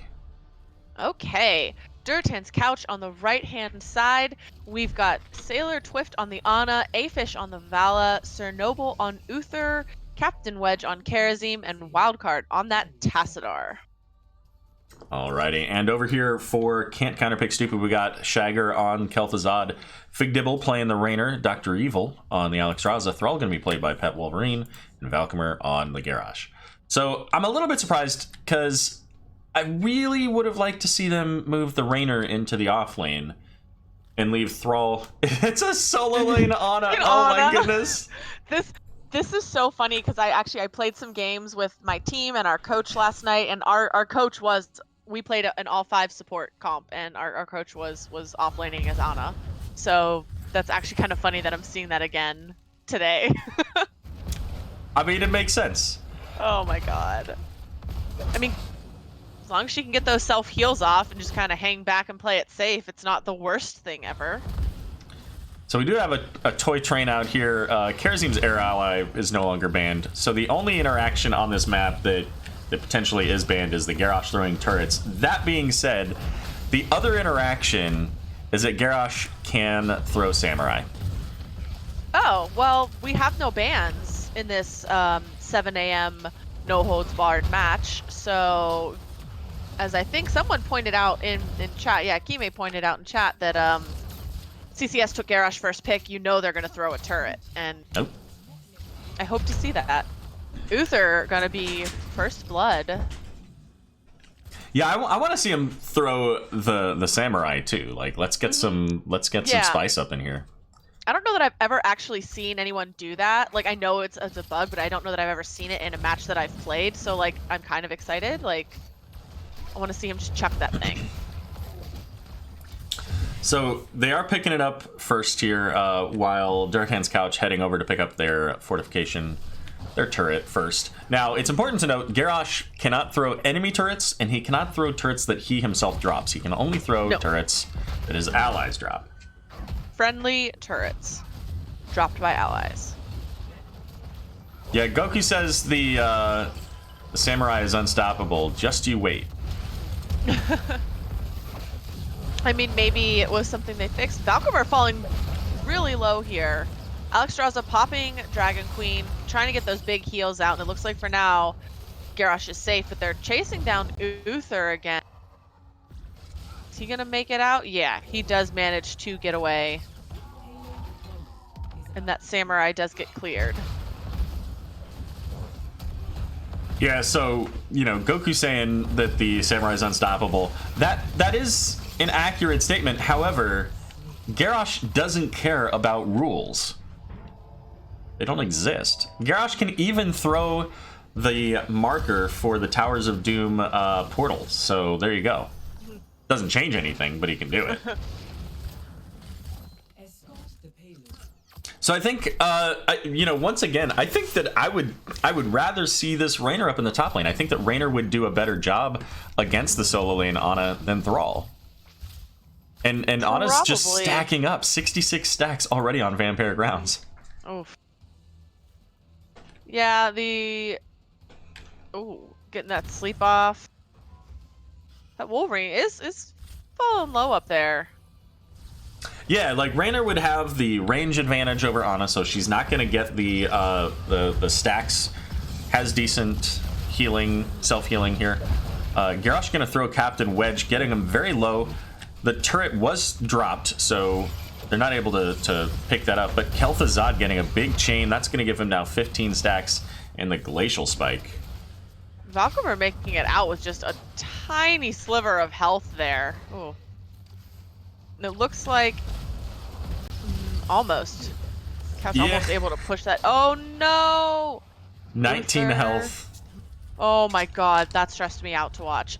Okay. Durotan's couch on the right-hand side. We've got Sailor Twift on the Ana, Afish on the Vala, Sir Noble on Uther, Captain Wedge on Karazim, and Wildcard on that Tassadar. Alrighty, and over here for Can't Counterpick Stupid, we got Shagger on Kel'Thuzad, Fig Dibble playing the Rainer, Dr. Evil on the Alex Raza, Thrall going to be played by Pet Wolverine, and Valkymer on the Garrosh. So I'm a little bit surprised because I really would have liked to see them move the Rainer into the off lane and leave Thrall. It's a solo lane Ana. Oh my goodness. This is so funny because I played some games with my team and our coach last night, and our coach we played an all 5 support comp, and our coach was off laning as Ana. So that's actually kind of funny that I'm seeing that again today. I mean, it makes sense. Oh my god. I mean, as long as she can get those self heals off and just kind of hang back and play it safe, it's not the worst thing ever. So we do have a toy train out here. Karazim's air ally is no longer banned. So the only interaction on this map that potentially is banned is the Garrosh throwing turrets. That being said, the other interaction is that Garrosh can throw Samurai. Oh, well, we have no bans in this 7 a.m. no-holds-barred match. So, as I think someone pointed out in chat, yeah, Kime pointed out in chat that CCS took Garrosh first pick, you know they're going to throw a turret. And nope. I hope to see that. Uther going to be first blood. Yeah, I want to see him throw the Samurai too. Like, let's get some spice up in here. I don't know that I've ever actually seen anyone do that. Like, I know it's a bug, but I don't know that I've ever seen it in a match that I've played. So, like, I'm kind of excited. Like, I want to see him just chuck that thing. So they are picking it up first here, while Durotan's couch heading over to pick up their fortification, their turret first. Now, it's important to note, Garrosh cannot throw enemy turrets, and he cannot throw turrets that he himself drops. He can only throw turrets that his allies drop. Friendly turrets dropped by allies. Yeah, Goku says the Samurai is unstoppable. Just you wait. I mean, maybe it was something they fixed. Valkymer falling really low here. Alex Draza popping Dragon Queen, trying to get those big heals out, and it looks like for now, Garrosh is safe, but they're chasing down Uther again. Is he gonna make it out? Yeah, he does manage to get away. And that Samurai does get cleared. Yeah, so, you know, Goku saying that the Samurai is unstoppable. That is an accurate statement. However, Garrosh doesn't care about rules. They don't exist. Garrosh can even throw the marker for the Towers of Doom portals. So there you go. Doesn't change anything, but he can do it. So I think, you know, once again, I think that I would rather see this Rainer up in the top lane. I think that Rainer would do a better job against the solo lane Ana than Thrall. And Ana's just stacking up 66 stacks already on Vampire Grounds. Oof. Yeah, the... Ooh, getting that sleep off. That Wolverine is falling low up there. Yeah, like Raynor would have the range advantage over Ana, so she's not going to get the stacks. Has decent healing, self-healing here. Garrosh going to throw Captain Wedge, getting him very low. The turret was dropped, so they're not able to pick that up. But Kel'Thuzad getting a big chain. That's going to give him now 15 stacks and the Glacial Spike. Valkymer making it out with just a tiny sliver of health there. Ooh. And it looks like almost. Couch almost able to push that. Oh no! 19 Luther. health. Oh my god, that stressed me out to watch.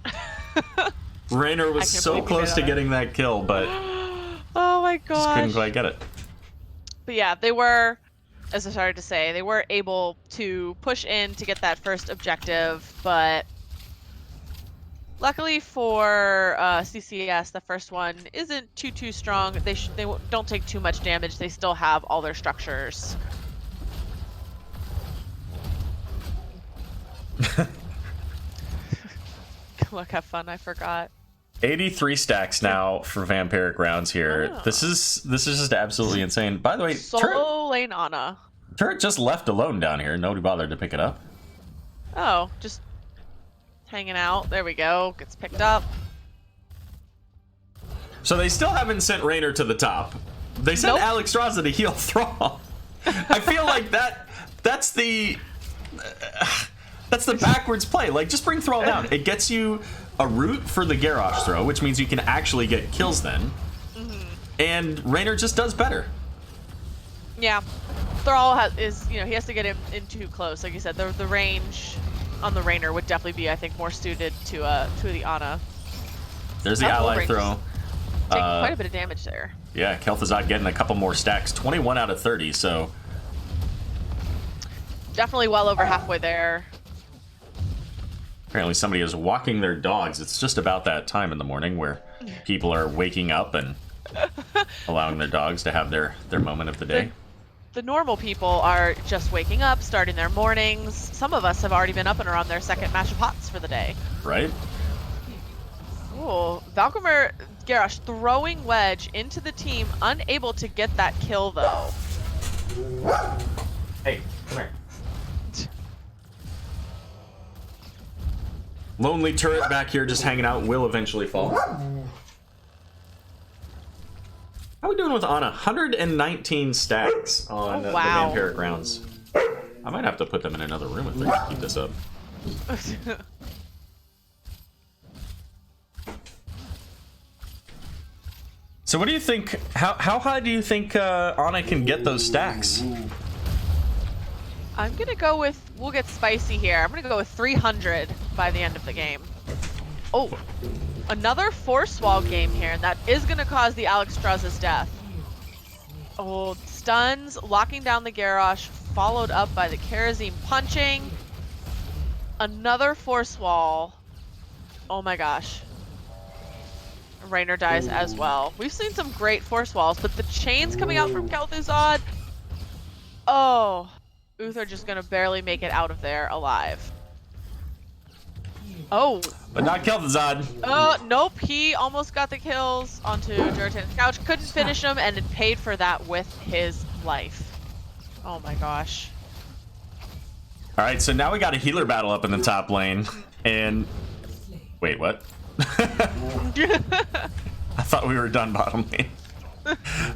Raynor was so close to getting that kill, but oh my god, just couldn't quite get it. But yeah, they were, as I started to say, they were able to push in to get that first objective, but luckily for CCS, the first one isn't too strong. They don't take too much damage. They still have all their structures. Look, have fun. I forgot. 83 stacks now for Vampiric rounds here. Oh. This is just absolutely insane. By the way, Solo lane Ana. Turret just left alone down here. Nobody bothered to pick it up. Oh, just hanging out. There we go. Gets picked up. So they still haven't sent Raynor to the top. They sent Alex Raza to heal Thrall. I feel like that's the backwards play. Like, just bring Thrall down. It gets you a root for the Garrosh throw, which means you can actually get kills then. And Raynor just does better. Yeah. Thrall he has to get him in too close. Like you said, the range on the Raynor would definitely be, I think, more suited to the Ana. There's the ally throw. Taking quite a bit of damage there. Yeah, Kel'Thuzad getting a couple more stacks. 21 out of 30, so definitely well over halfway there. Apparently somebody is walking their dogs. It's just about that time in the morning where people are waking up and allowing their dogs to have their moment of the day. The normal people are just waking up, starting their mornings. Some of us have already been up and are on their second match of HOTS for the day. Right? Ooh, Valkymer Garrosh throwing Wedge into the team, unable to get that kill though. Hey, come here. Lonely turret back here just hanging out, will eventually fall. How are we doing with Ana? 119 stacks on the Vampiric rounds. I might have to put them in another room if they're gonna keep this up. So what do you think, how high do you think Ana can get those stacks? I'm gonna go with, we'll get spicy here. I'm gonna go with 300 by the end of the game. Oh, another force wall game here, and that is gonna cause the Alexstrasza's death. Oh, stuns, locking down the Garrosh, followed up by the Kerosene punching. Another force wall. Oh my gosh. Raynor dies as well. We've seen some great force walls, but the chains coming out from Kel'Thuzad. Oh. Uther just gonna barely make it out of there alive. Oh. But not Kel'Thuzad. Nope. He almost got the kills onto Durotan's couch. Couldn't finish him, and it paid for that with his life. Oh my gosh. All right, so now we got a healer battle up in the top lane. And wait, what? I thought we were done bottom lane.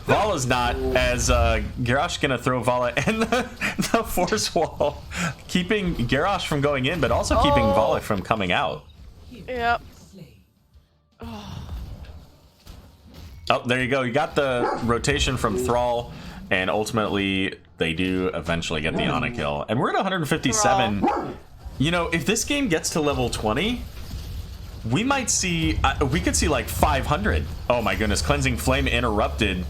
Vala's not, as Garrosh gonna throw Vala and the force wall, keeping Garrosh from going in, but also keeping Vala from coming out. Yep. Oh, there you go. You got the rotation from Thrall, and ultimately they do eventually get the Ana kill. And we're at 157. Thrall. You know, if this game gets to level 20, we might see, we could see like 500. Oh my goodness, Cleansing Flame interrupted.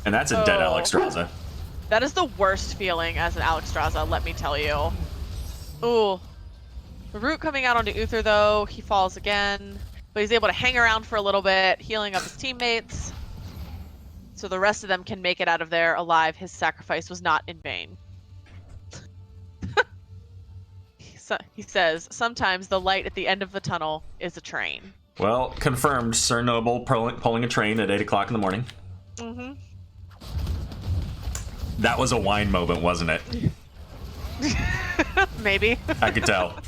And that's a dead Alexstrasza. That is the worst feeling as an Alexstrasza, let me tell you. Ooh. The root coming out onto Uther though, he falls again. But he's able to hang around for a little bit, healing up his teammates. So the rest of them can make it out of there alive. His sacrifice was not in vain. he says, sometimes the light at the end of the tunnel is a train. Well, confirmed. Sir Noble pulling a train at 8 o'clock in the morning. Mm-hmm. That was a wine moment, wasn't it? Maybe. I could tell.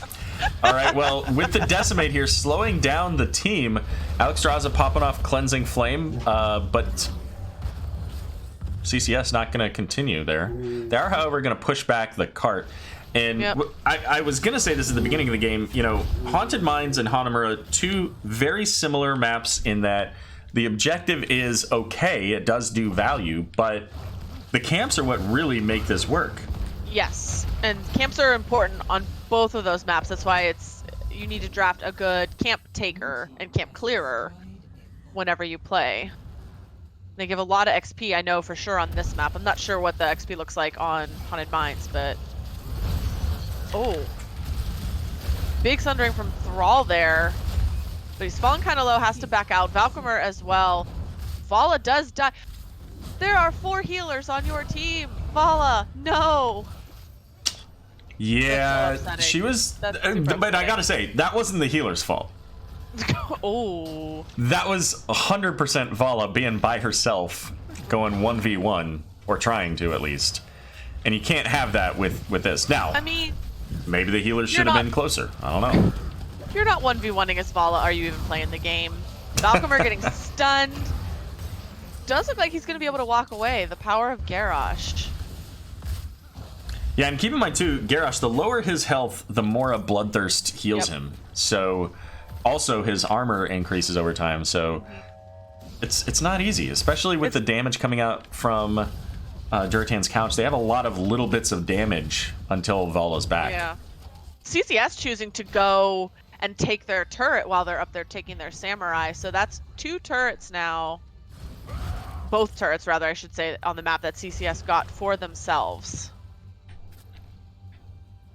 All right, well, with the Decimate here slowing down the team, Alexstrasza popping off Cleansing Flame, but CCS not going to continue there. They are, however, going to push back the cart. And yep. I was going to say this at the beginning of the game, you know, Haunted Mines and Hanamura, two very similar maps in that the objective is okay, it does do value, but the camps are what really make this work. Yes, and camps are important on both of those maps. That's why you need to draft a good camp taker and camp clearer whenever you play. They give a lot of XP, I know for sure, on this map. I'm not sure what the XP looks like on Haunted Mines, but... Oh. Big Sundering from Thrall there. But he's fallen kind of low, has to back out. Valkymer as well. Vala does die. There are 4 healers on your team. Vala, no. Yeah, so she was... but I gotta say, that wasn't the healer's fault. Oh. That was 100% Vala being by herself, going 1v1, or trying to at least. And you can't have that with this. Now, I mean... maybe the healers should have been closer. I don't know. If you're not 1v1ing as Vala, are you even playing the game? Valkymer getting stunned. Does look like he's going to be able to walk away. The power of Garrosh. Yeah, and keep in mind too, Garrosh, the lower his health, the more a Bloodthirst heals him. So, also his armor increases over time. So, it's not easy, especially with the damage coming out from Durotan's couch. They have a lot of little bits of damage until Vala's back. Yeah. CCS choosing to go and take their turret while they're up there taking their samurai. So that's 2 turrets now. Both turrets, rather, I should say, on the map that CCS got for themselves.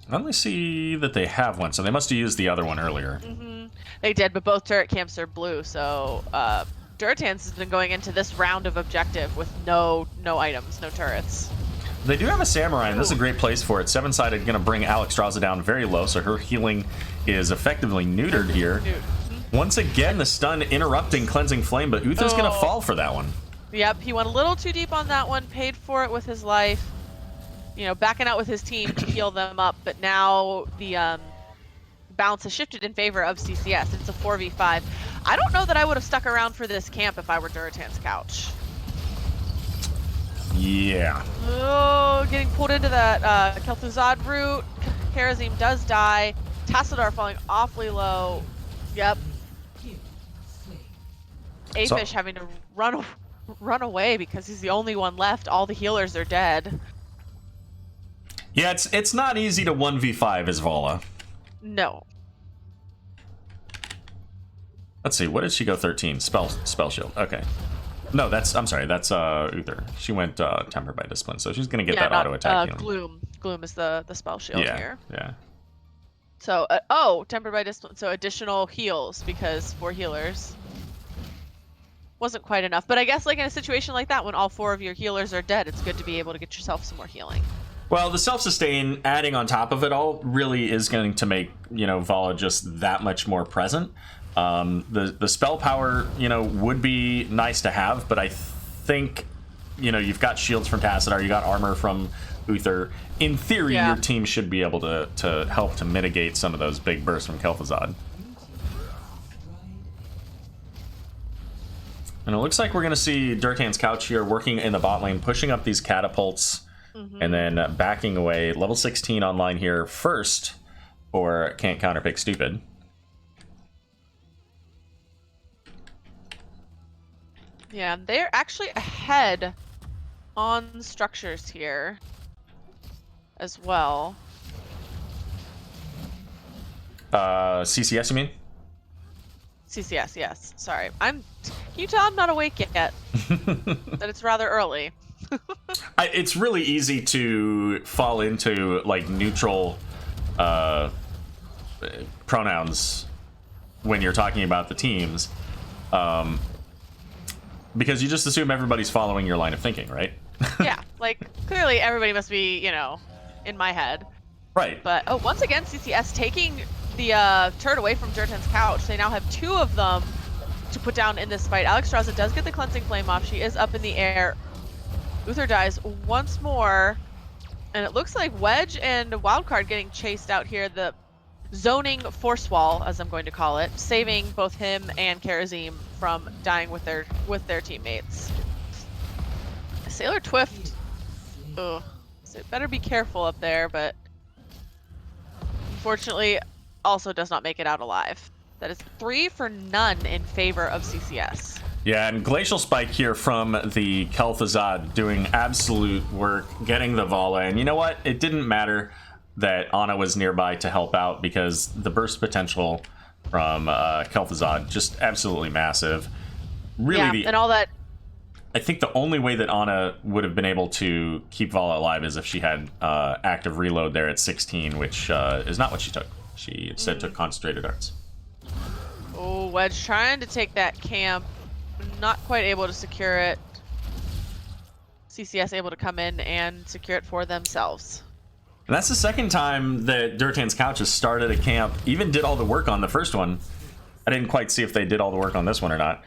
I only see that they have one, so they must have used the other one earlier. Mm-hmm. They did, but both turret camps are blue, so Durotan's has been going into this round of objective with no items, no turrets. They do have a samurai, and this is a great place for it. 7-sided going to bring Alexstrasza down very low, so her healing is effectively neutered here. Once again, the stun interrupting Cleansing Flame, but Uther's going to fall for that one. Yep, he went a little too deep on that one, paid for it with his life. You know, backing out with his team to heal them up, but now the balance has shifted in favor of CCS. It's a 4v5. I don't know that I would have stuck around for this camp if I were Durotan's couch. Yeah. Oh, getting pulled into that Kel'Thuzad route. Karazim does die. Tassadar falling awfully low. Yep. Afish having to run away because he's the only one left. All the healers are dead. Yeah, it's not easy to 1v5 as Vala. No. Let's see, what did she go 13? Spell shield. Okay. No, I'm sorry, that's Uther. She went Tempered by Discipline, so she's gonna get that auto attack. Gloom. Gloom is the spell shield here. Yeah. So Tempered by Discipline, so additional heals because 4 healers. Wasn't quite enough, but I guess like in a situation like that when all 4 of your healers are dead, it's good to be able to get yourself some more healing. Well, the self-sustain adding on top of it all really is going to make, you know, Vala just that much more present. The spell power, you know, would be nice to have, but I think, you know, you've got shields from Tassadar, you got armor from Uther. In theory, your team should be able to help to mitigate some of those big bursts from Kel'Thuzad. And it looks like we're going to see Durotan's couch here working in the bot lane, pushing up these catapults, and then backing away. Level 16 online here first, or can't counterpick stupid. Yeah, they're actually ahead on structures here as well. CCS, you mean? CCS, yes. Sorry. Can you tell I'm not awake yet? That it's rather early. It's really easy to fall into like neutral pronouns when you're talking about the teams, because you just assume everybody's following your line of thinking, right? Yeah, like clearly everybody must be, you know, in my head. Right. But, oh, once again, CCS taking the turret away from Durotan's couch. They now have 2 of them to put down in this fight. Alexstrasza does get the cleansing flame off. She is up in the air. Uther dies once more. And it looks like Wedge and Wildcard getting chased out here. The zoning force wall, as I'm going to call it, saving both him and Karazim from dying with their teammates. Sailor Twift, ugh, so better be careful up there, but unfortunately also does not make it out alive. That is 3 for none in favor of CCS. Yeah, and Glacial Spike here from the Kel'Thuzad doing absolute work, getting the Vala. And you know what? It didn't matter that Ana was nearby to help out because the burst potential from Kel'Thuzad just absolutely massive. Really, yeah, and all that. I think the only way that Ana would have been able to keep Vala alive is if she had active reload there at 16, which is not what she took. She instead took concentrated arts. Oh, Wedge trying to take that camp. Not quite able to secure it. CCS able to come in and secure it for themselves. And that's the second time that Durotan's couch has started a camp, even did all the work on the first one. I didn't quite see if they did all the work on this one or not.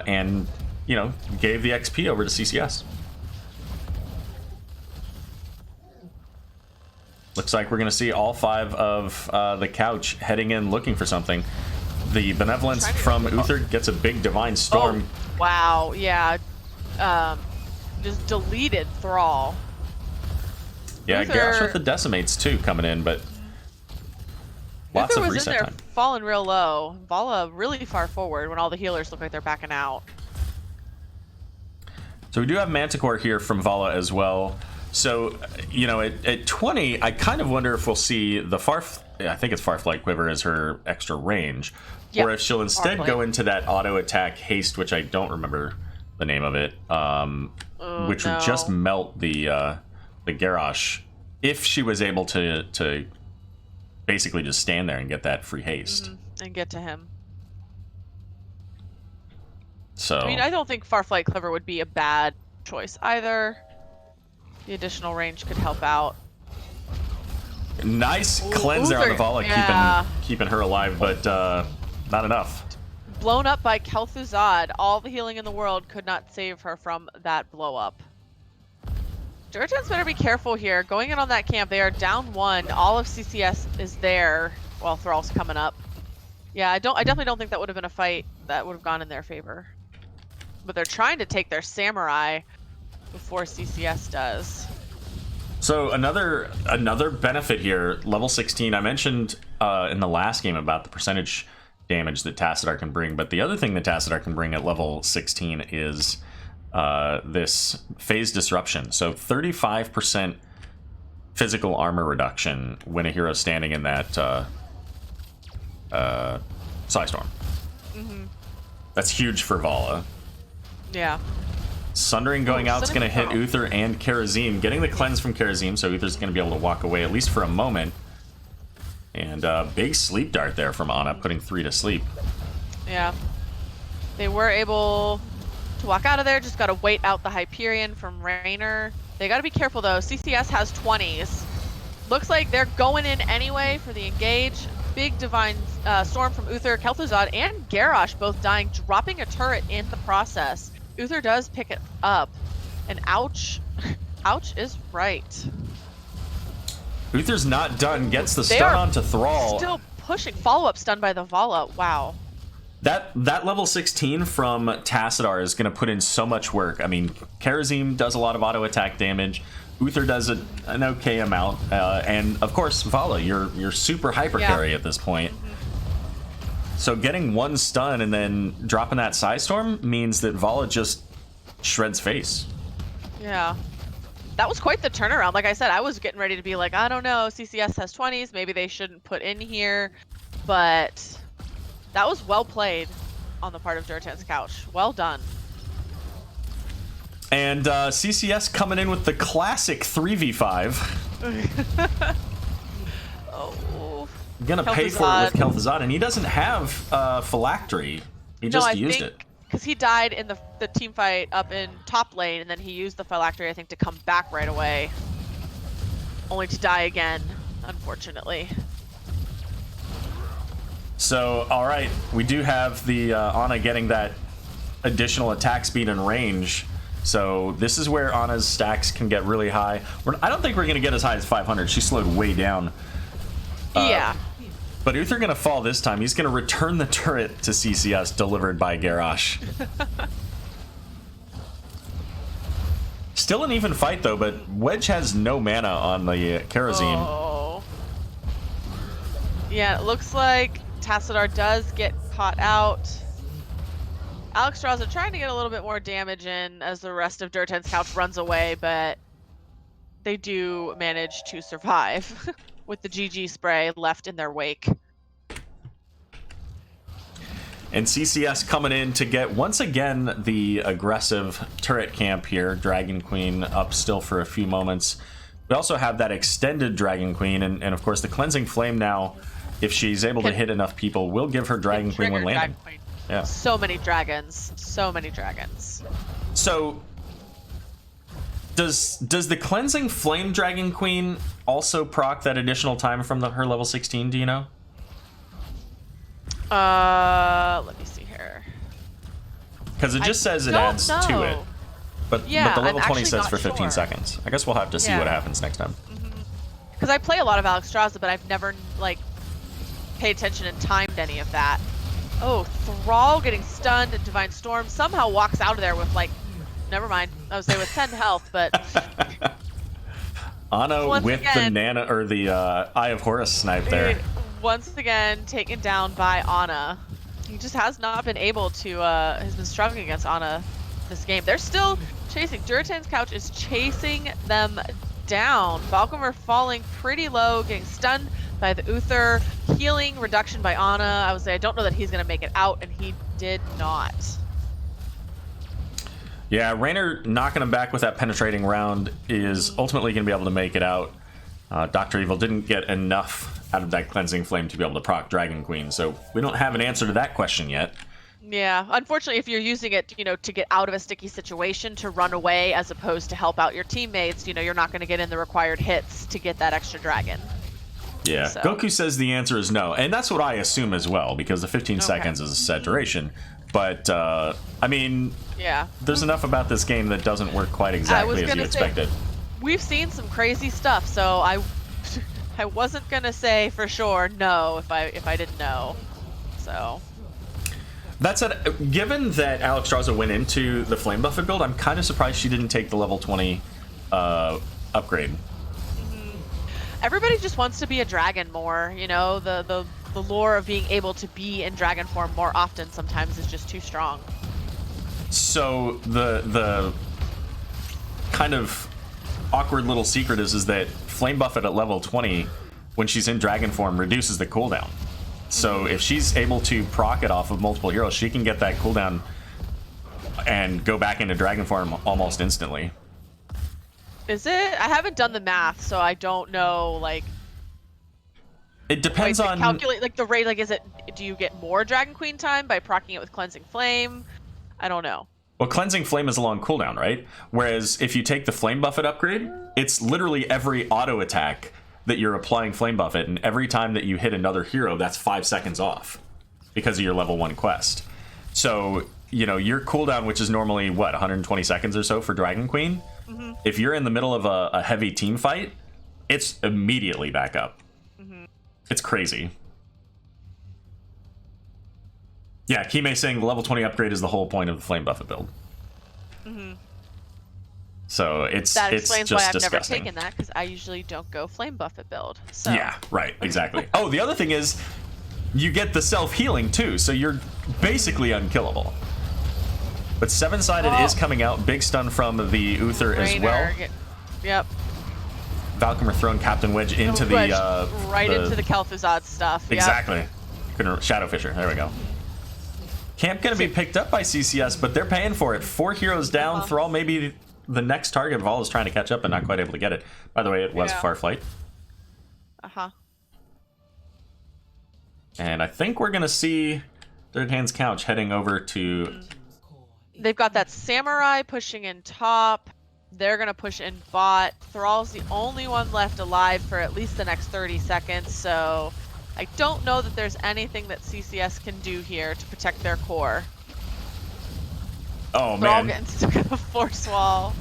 And, you know, gave the XP over to CCS. Looks like we're going to see all 5 of the couch heading in looking for something. The Benevolence from Uther gets a big Divine Storm. Oh, wow, yeah. Just deleted Thrall. Yeah, Uther, Garrosh with the Decimates too coming in, but lots Uther of was reset in there time. falling real low. Vala really far forward when all the healers look like they're backing out. So we do have Manticore here from Vala as well. So, you know, at 20, I kind of wonder if we'll see the I think it's Farflight Quiver as her extra range. Yep. Or if she'll instead go into that auto attack haste, which I don't remember the name of it, which would just melt the Garrosh if she was able to basically just stand there and get that free haste. And get to him. So I mean, I don't think Farflight Quiver would be a bad choice either. The additional range could help out. Nice cleanser on the Vala, yeah. keeping her alive, but not enough. Blown up by Kel'Thuzad. All the healing in the world could not save her from that blow up. Durotan's better be careful here. Going in on that camp, they are down 1. All of CCS is there while Thrall's coming up. Yeah, I definitely don't think that would have been a fight that would have gone in their favor. But they're trying to take their samurai before CCS does. So another benefit here, level 16. I mentioned in the last game about the percentage damage that Tassadar can bring, but the other thing that Tassadar can bring at level 16 is this phase disruption. So 35% physical armor reduction when a hero's standing in that Psystorm. That's huge for Vala. Yeah. Sundering going out is going to hit Uther and Karazim. Getting the cleanse from Karazim, so Uther's going to be able to walk away, at least for a moment. And big sleep dart there from Ana, putting 3 to sleep. Yeah. They were able to walk out of there, just got to wait out the Hyperion from Raynor. They got to be careful, though. CCS has 20s. Looks like they're going in anyway for the engage. Big Divine Storm from Uther, Kel'Thuzad, and Garrosh both dying, dropping a turret in the process. Uther does pick it up, and ouch. Ouch is right. Uther's not done, gets the stun onto Thrall. Still pushing. Follow-up stun by the Vala. Wow. That level 16 from Tassadar is going to put in so much work. I mean, Karazim does a lot of auto attack damage. Uther does an okay amount, and of course Vala, you're super hyper carry at this point. So getting 1 stun and then dropping that Psystorm means that Vala just shreds face. Yeah. That was quite the turnaround. Like I said, I was getting ready to be like, I don't know, CCS has 20s, maybe they shouldn't put in here, but that was well played on the part of Durotan's couch. Well done. And CCS coming in with the classic 3v5. Oh. Gonna pay for it with Kel'Thuzad, and he doesn't have Phylactery. He just used it. Because he died in the team fight up in top lane, and then he used the Phylactery, I think, to come back right away. Only to die again unfortunately. So, all right, we do have the Ana getting that additional attack speed and range. So this is where Ana's stacks can get really high. I don't think we're going to get as high as 500. She slowed way down. Yeah. But Uther going to fall this time. He's going to return the turret to CCS delivered by Garrosh. Still an even fight, though, but Wedge has no mana on the Kerosene. Oh. Yeah, it looks like Tassadar does get caught out. Alexstrasza trying to get a little bit more damage in as the rest of Durotan's couch runs away, but they do manage to survive with the GG spray left in their wake. And CCS coming in to get, once again, the aggressive turret camp here. Dragon Queen up still for a few moments. We also have that extended Dragon Queen, and of course the Cleansing Flame now, if she's able to hit enough people, will give her Dragon Queen when landing. Yeah. So many dragons. So many dragons. So, does the Cleansing Flame Dragon Queen also proc that additional time from her level 16, do you know? Let me see here. Because it just says it adds to it. But the level 20 says for 15 seconds. I guess we'll have to see what happens next time. Because I play a lot of Alexstrasza, but I've never, like, paid attention and timed any of that. Oh, Thrall getting stunned and Divine Storm somehow walks out of there with, like, never mind. I was there with 10 health, but... Ana with the Nana, or the Eye of Horus snipe there. Once again, taken down by Ana. He just has not been able to, has been struggling against Ana this game. They're still chasing. Durotan's couch is chasing them down. Valkymer falling pretty low, getting stunned by the Uther. Healing reduction by Ana. I would say I don't know that he's going to make it out, and he did not. Yeah, Raynor knocking him back with that penetrating round is ultimately going to be able to make it out. Dr. Evil didn't get enough out of that Cleansing Flame to be able to proc Dragon Queen, so we don't have an answer to that question yet. Yeah, unfortunately, if you're using it, you know, to get out of a sticky situation, to run away as opposed to help out your teammates, you know, you're not going to get in the required hits to get that extra dragon. Yeah, so. Goku says the answer is no, and that's what I assume as well, because the 15 seconds is a set duration. But, I mean, there's enough about this game that doesn't work quite exactly as you expected. We've seen some crazy stuff, so I wasn't gonna say for sure no if I didn't know. So that said, given that Alexstrasza went into the Flame Buffet build, I'm kind of surprised she didn't take the level 20 upgrade. Everybody just wants to be a dragon more, you know, the lure of being able to be in dragon form more often sometimes is just too strong. So the kind of awkward little secret is that Flame Buffet at level 20, when she's in dragon form, reduces the cooldown. So if she's able to proc it off of multiple heroes, she can get that cooldown and go back into dragon form almost instantly. Is it? I haven't done the math, so I don't know, like... It depends on... Calculate, like, the rate, like, is it... Do you get more Dragon Queen time by proccing it with Cleansing Flame? I don't know. Well, Cleansing Flame is a long cooldown, right? Whereas if you take the Flame Buffet upgrade, it's literally every auto attack that you're applying Flame Buffet, and every time that you hit another hero, that's 5 seconds off because of your level 1 quest. So, you know, your cooldown, which is normally, what, 120 seconds or so for Dragon Queen? Mm-hmm. If you're in the middle of a heavy team fight, it's immediately back up. Mm-hmm. It's crazy. Yeah, Kime saying the level 20 upgrade is the whole point of the Flame Buffet build. Mm-hmm. So it's that explains just why I've disgusting. Never taken that, because I usually don't go Flame Buffet build. So. Yeah, right, exactly. Oh, the other thing is you get the self-healing too, so you're basically unkillable. But 7-sided is coming out. Big stun from the Uther as well. Yep. Valkymer throwing Captain Wedge into into the Kel'Thuzad stuff. Exactly. Yep. Shadow Fisher. There we go. Camp gonna be picked up by CCS, but they're paying for it. 4 heroes down. Thrall maybe the next target. Vol is trying to catch up and not quite able to get it. By the way, it was Farflight. Uh-huh. And I think we're gonna see Third Hand's Couch heading over to... They've got that Samurai pushing in top. They're gonna push in bot. Thrall's the only one left alive for at least the next 30 seconds, so I don't know that there's anything that CCS can do here to protect their core. Oh Thrall man. getting stuck in a force wall.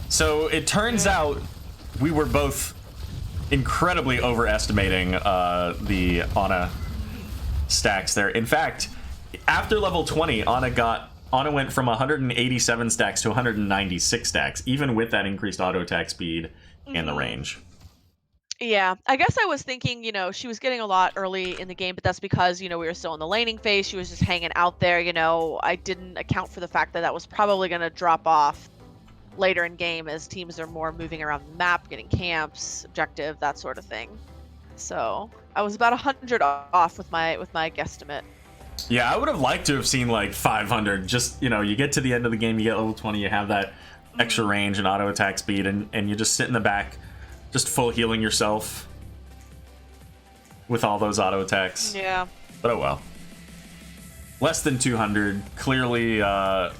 So it turns out we were both incredibly overestimating the Ana stacks there. In fact, after level 20, Ana went from 187 stacks to 196 stacks, even with that increased auto attack speed and the range. Yeah, I guess I was thinking, you know, she was getting a lot early in the game, but that's because, you know, we were still in the laning phase. She was just hanging out there, you know. I didn't account for the fact that that was probably going to drop off later in game as teams are more moving around the map, getting camps, objective, that sort of thing. So I was about 100 off with my guesstimate. Yeah, I would have liked to have seen like 500. Just, you know, you get to the end of the game, you get level 20, you have that extra range and auto attack speed, and you just sit in the back, just full healing yourself with all those auto attacks. Yeah. But oh well. Less than 200. Clearly a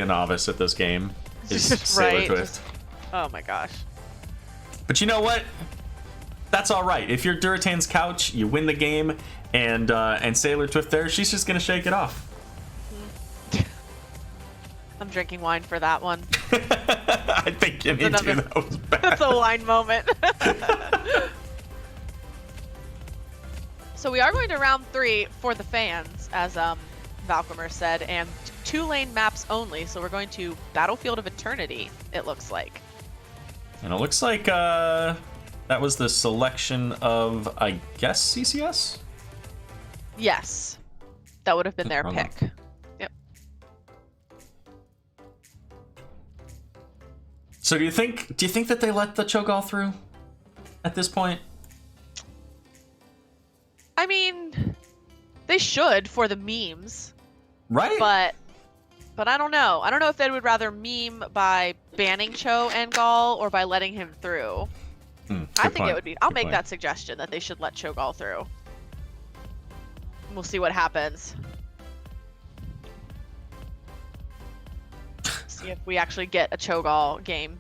novice at this game is Sailor Right. Twift. Oh my gosh. But you know what? That's all right. If you're Durotan's couch, you win the game, and Sailor Twift there, she's just gonna shake it off. I'm drinking wine for that one. I think you need to. That was bad. That's a wine moment. So we are going to round 3 for the fans, as Valkymer said, and 2-lane maps only. So we're going to Battlefield of Eternity, it looks like. And it looks like that was the selection of, I guess, CCS? Yes. That would have been their Hold pick. on. Yep. So do you think that they let the Cho'Gall through at this point? I mean, they should for the memes, Right? but I don't know. I don't know if they would rather meme by banning Cho and Gall or by letting him through. I think it would be. I'll make that suggestion that they should let Cho'Gall through. We'll see what happens. See if we actually get a Cho'Gall game.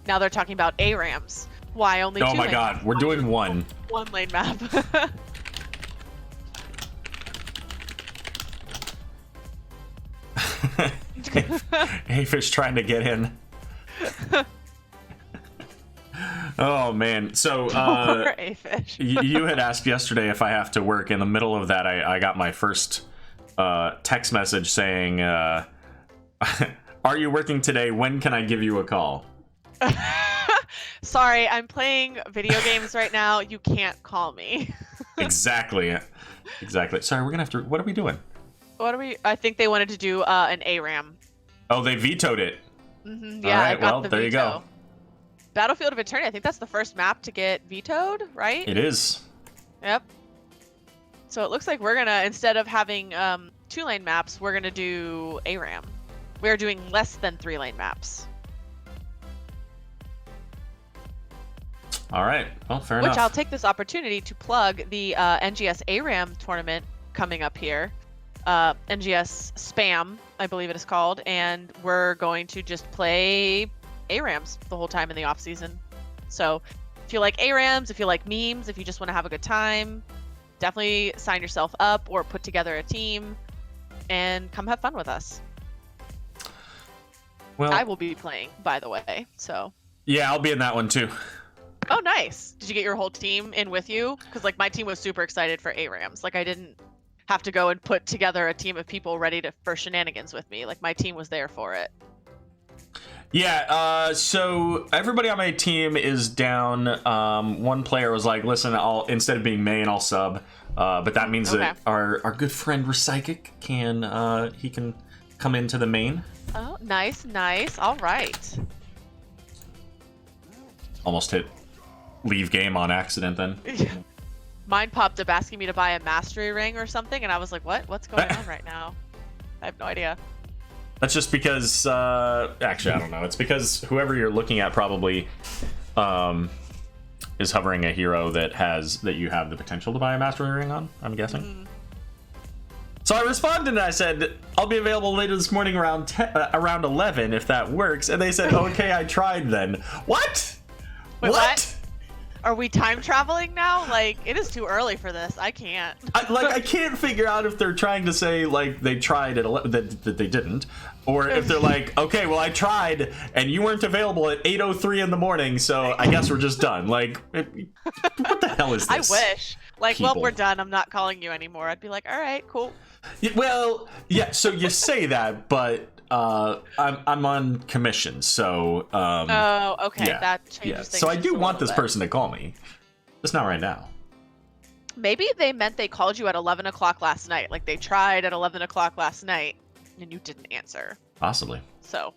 Now they're talking about ARAMs. Why only 2 Oh my lane god, maps? we're doing one. 1 lane map. Hayfish trying to get in. Oh man. So Poor Afish. you had asked yesterday if I have to work. In the middle of that, I got my first text message saying, are you working today? When can I give you a call? Sorry, I'm playing video games right now. You can't call me. Exactly. Sorry, we're gonna have to. What are we doing? What are we? I think they wanted to do an ARAM. Oh, they vetoed it. Yeah, All right, I got well, the there you veto. go. Battlefield of Eternity. I think that's the first map to get vetoed, right? It is. Yep. So it looks like we're gonna, instead of having 2-lane maps, we're gonna do ARAM. We're doing less than 3-lane maps. All right. Well, fair enough. Which I'll take this opportunity to plug the NGS ARAM tournament coming up here. NGS Spam, I believe it is called, and we're going to just play ARAMs the whole time in the off season. So if you like ARAMs, if you like memes, if you just want to have a good time, definitely sign yourself up or put together a team and come have fun with us. Well, I will be playing, by the way. So yeah, I'll be in that one too. oh, nice. Did you get your whole team in with you? Because like my team was super excited for ARAMs. Like I didn't have to go and put together a team of people ready for shenanigans with me. Like my team was there for it. Yeah, so everybody on my team is down. One player was like, listen, instead of being main, I'll sub. But that means that our good friend Recyclic he can come into the main. Oh, nice. All right. Almost hit leave game on accident then. Mine popped up asking me to buy a mastery ring or something, and I was like, what? What's going on right now? I have no idea. That's just because, actually, I don't know. It's because whoever you're looking at probably is hovering a hero that you have the potential to buy a Mastery Ring on, I'm guessing. Mm. So I responded and I said, I'll be available later this morning around 11 if that works. And they said, okay, I tried then. What? Wait, what? Are we time traveling now? Like, it is too early for this. I can't. I can't figure out if they're trying to say, like, they tried at 11, that they didn't. Or if they're like, okay, well, I tried, and you weren't available at 8:03 in the morning, so I guess we're just done. Like, what the hell is this? I wish. Like, People. well, we're done. I'm not calling you anymore. I'd be like, all right, cool. Yeah, well, yeah, so you say that, but I'm on commission, so oh, okay, yeah, that changes yeah. things. So I do just a want little this bit. person to call me, just not right now. Maybe they meant they called you at 11 o'clock last night. Like, they tried at 11 o'clock last night, and you didn't answer. Possibly. So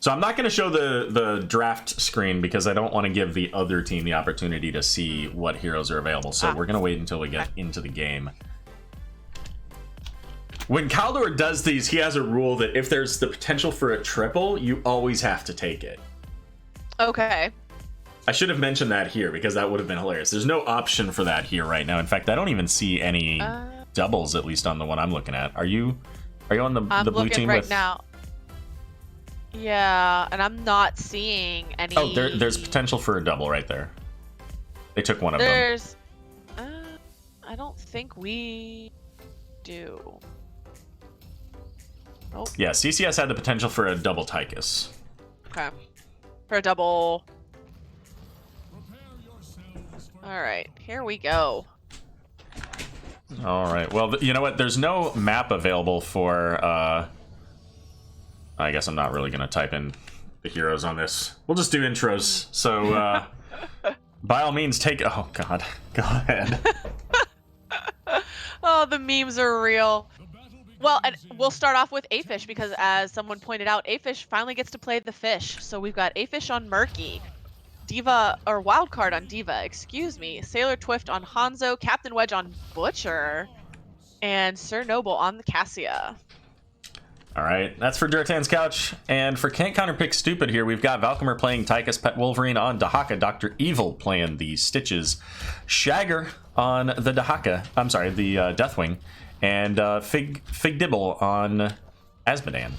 I'm not going to show the draft screen because I don't want to give the other team the opportunity to see what heroes are available. So we're going to wait until we get into the game. When Caldor does these, he has a rule that if there's the potential for a triple, you always have to take it. okay. I should have mentioned that here because that would have been hilarious. There's no option for that here right now. In fact, I don't even see any doubles, at least on the one I'm looking at. Are you on the blue team right with... now. Yeah, and I'm not seeing any. Oh, there's potential for a double right there. They took one of them. There's. I don't think we do. Nope. Yeah, CCS had the potential for a double Tychus. Okay. For a double. All right, here we go. All right. Well, you know what? There's no map available for. I guess I'm not really gonna type in the heroes on this. We'll just do intros. So, by all means, take. Oh God, go ahead. Oh, the memes are real. Well, and we'll start off with Afish because, as someone pointed out, Afish finally gets to play the fish. So we've got Afish on Murky, Diva or Wildcard on Diva, excuse me, Sailor Twift on Hanzo, Captain Wedge on Butcher, and Sir Noble on the Cassia. All right, that's for Durotan's Couch. And for Can't Counterpick Stupid here, we've got Valkymer playing Tychus Pet Wolverine on Dahaka, Dr. Evil playing the Stitches, Shagger on the Dahaka, I'm sorry, the Deathwing, and Fig Dibble on Asmodan.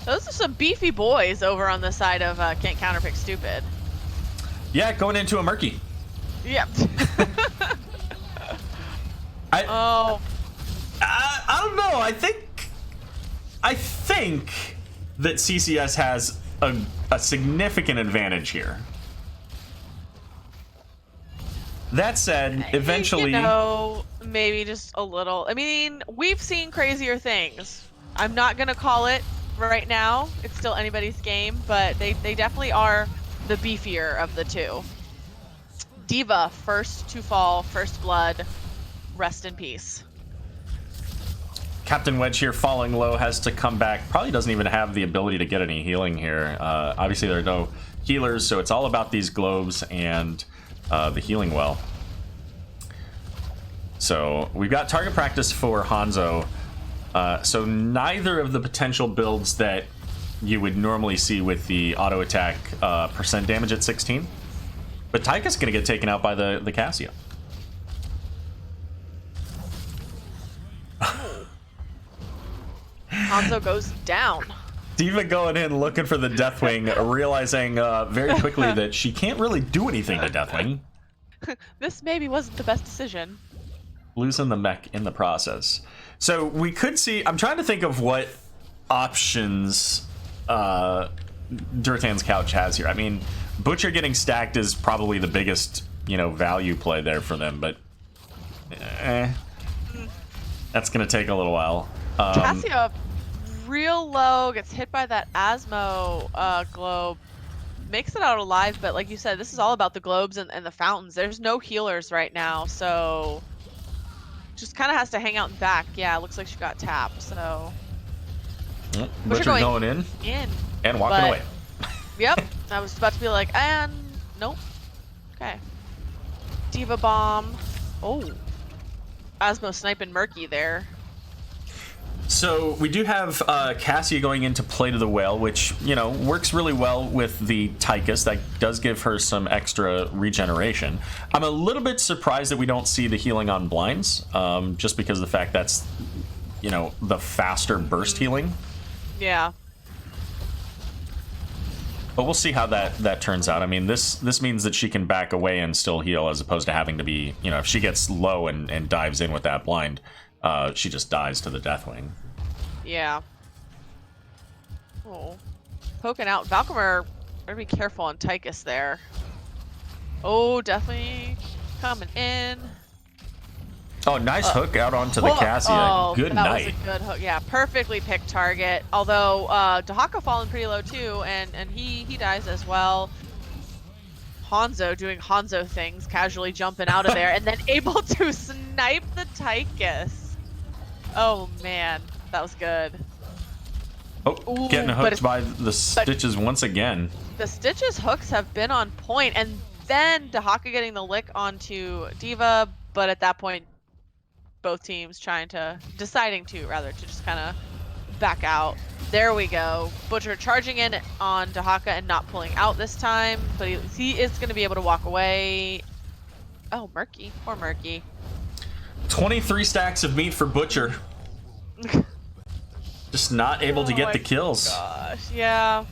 Those are some beefy boys over on the side of Can't Counterpick Stupid. Yeah, going into a Murky. Yep. I don't know. I think that CCS has a significant advantage here. That said, eventually... You know, maybe just a little. I mean, we've seen crazier things. I'm not going to call it right now. It's still anybody's game, but they definitely are the beefier of the two. Diva, first to fall, first blood. Rest in peace. Captain Wedge here falling low, has to come back. Probably doesn't even have the ability to get any healing here. Obviously there are no healers, so it's all about these globes and the healing well. So we've got target practice for Hanzo. So neither of the potential builds that you would normally see with the auto attack percent damage at 16. But Tychus is going to get taken out by the Cassia. Hanzo goes down. Diva going in looking for the Deathwing, realizing very quickly that she can't really do anything to Deathwing. This maybe wasn't the best decision. Losing the mech in the process. So we could see... I'm trying to think of what options Durotan's Couch has here. I mean, Butcher getting stacked is probably the biggest, value play there for them, but... that's going to take a little while. Cassia, real low, gets hit by that Asmo globe. Makes it out alive, but like you said, this is all about the globes and the fountains. There's no healers right now, so... Just kind of has to hang out in back. Yeah, it looks like she got tapped, so... Butcher going in. And walking away. Yep, I was about to be like, and... Nope. Okay. Diva Bomb. Oh. Asmo sniping Murky there. So we do have Cassia going into Play to the Whale, which, you know, works really well with the Tychus. That does give her some extra regeneration. I'm a little bit surprised that we don't see the healing on blinds, just because of the fact that's, you know, the faster burst healing. Yeah. But we'll see how that turns out. I mean, this means that she can back away and still heal, as opposed to having to be, you know, if she gets low and dives in with that blind, she just dies to the Deathwing. Yeah. Oh. Poking out. Valkymer, better be careful on Tychus there. Oh, definitely coming in. Oh, nice hook out onto the Cassia. Oh, good that night. was a good hook. Yeah, perfectly picked target. Although Dahaka falling pretty low too, and he dies as well. Hanzo doing Hanzo things, casually jumping out of there, and then able to snipe the Tychus. Oh man, that was good. Oh, Ooh, getting hooked by the Stitches once again. The Stitches hooks have been on point, and then Dahaka getting the lick onto Diva, but at that point, both teams deciding to just kind of back out. There we go. Butcher charging in on Dahaka and not pulling out this time, but he is going to be able to walk away. Oh, Murky. Poor Murky. 23 stacks of meat for Butcher. Just not able to get the kills. Gosh, yeah.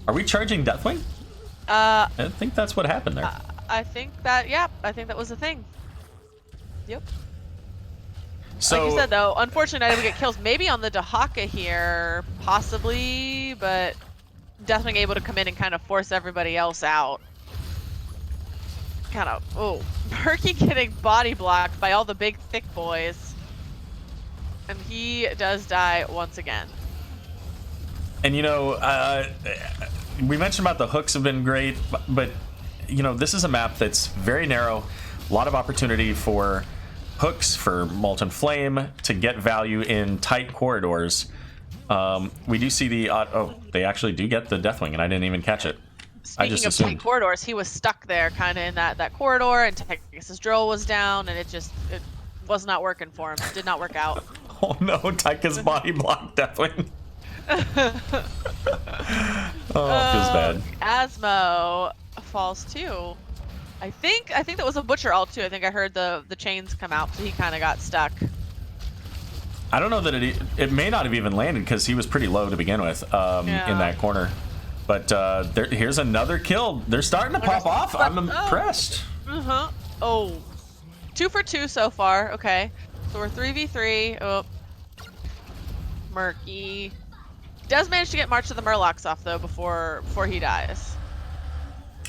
Are we charging Deathwing? I think that's what happened there. I think that was the thing. Yep. So, like you said, though, unfortunately, not able to get kills. Maybe on the Dahaka here, possibly, but Deathwing able to come in and kind of force everybody else out. Murky getting body blocked by all the big, thick boys. And he does die once again. And, you know, we mentioned about the hooks have been great, but, you know, this is a map that's very narrow, a lot of opportunity for hooks, for Molten Flame to get value in tight corridors. We do see the they actually do get the Deathwing, and I didn't even catch it. I just Speaking of assumed. tight corridors, he was stuck there kind of in that corridor, and Tychus' drill was down, and it was not working for him. It did not work out. Oh no, Tychus body blocked Deathwing. Oh, feels bad. Asmo falls too. I think that was a Butcher ult too. I think I heard the chains come out, so he kind of got stuck. I don't know that it may not have even landed because he was pretty low to begin with in that corner. But here's another kill. They're starting to pop off. I'm impressed. Oh, 2 for 2 so far. Okay, so we're 3v3. Oh, Murky does manage to get March of the Murlocs off though before he dies.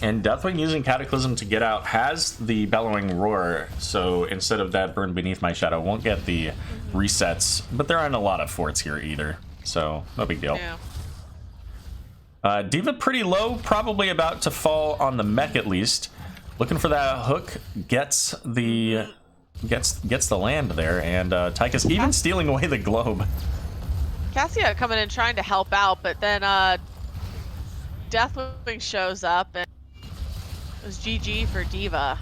And Deathwing using Cataclysm to get out has the Bellowing Roar, so instead of that Burn Beneath My Shadow, won't get the resets. But there aren't a lot of forts here either, so no big deal. Yeah. Diva pretty low, probably about to fall on the mech at least. Looking for that hook, gets the land there, and Tychus even stealing away the globe. Cassia coming in trying to help out, but then Deathwing shows up and it was GG for Diva.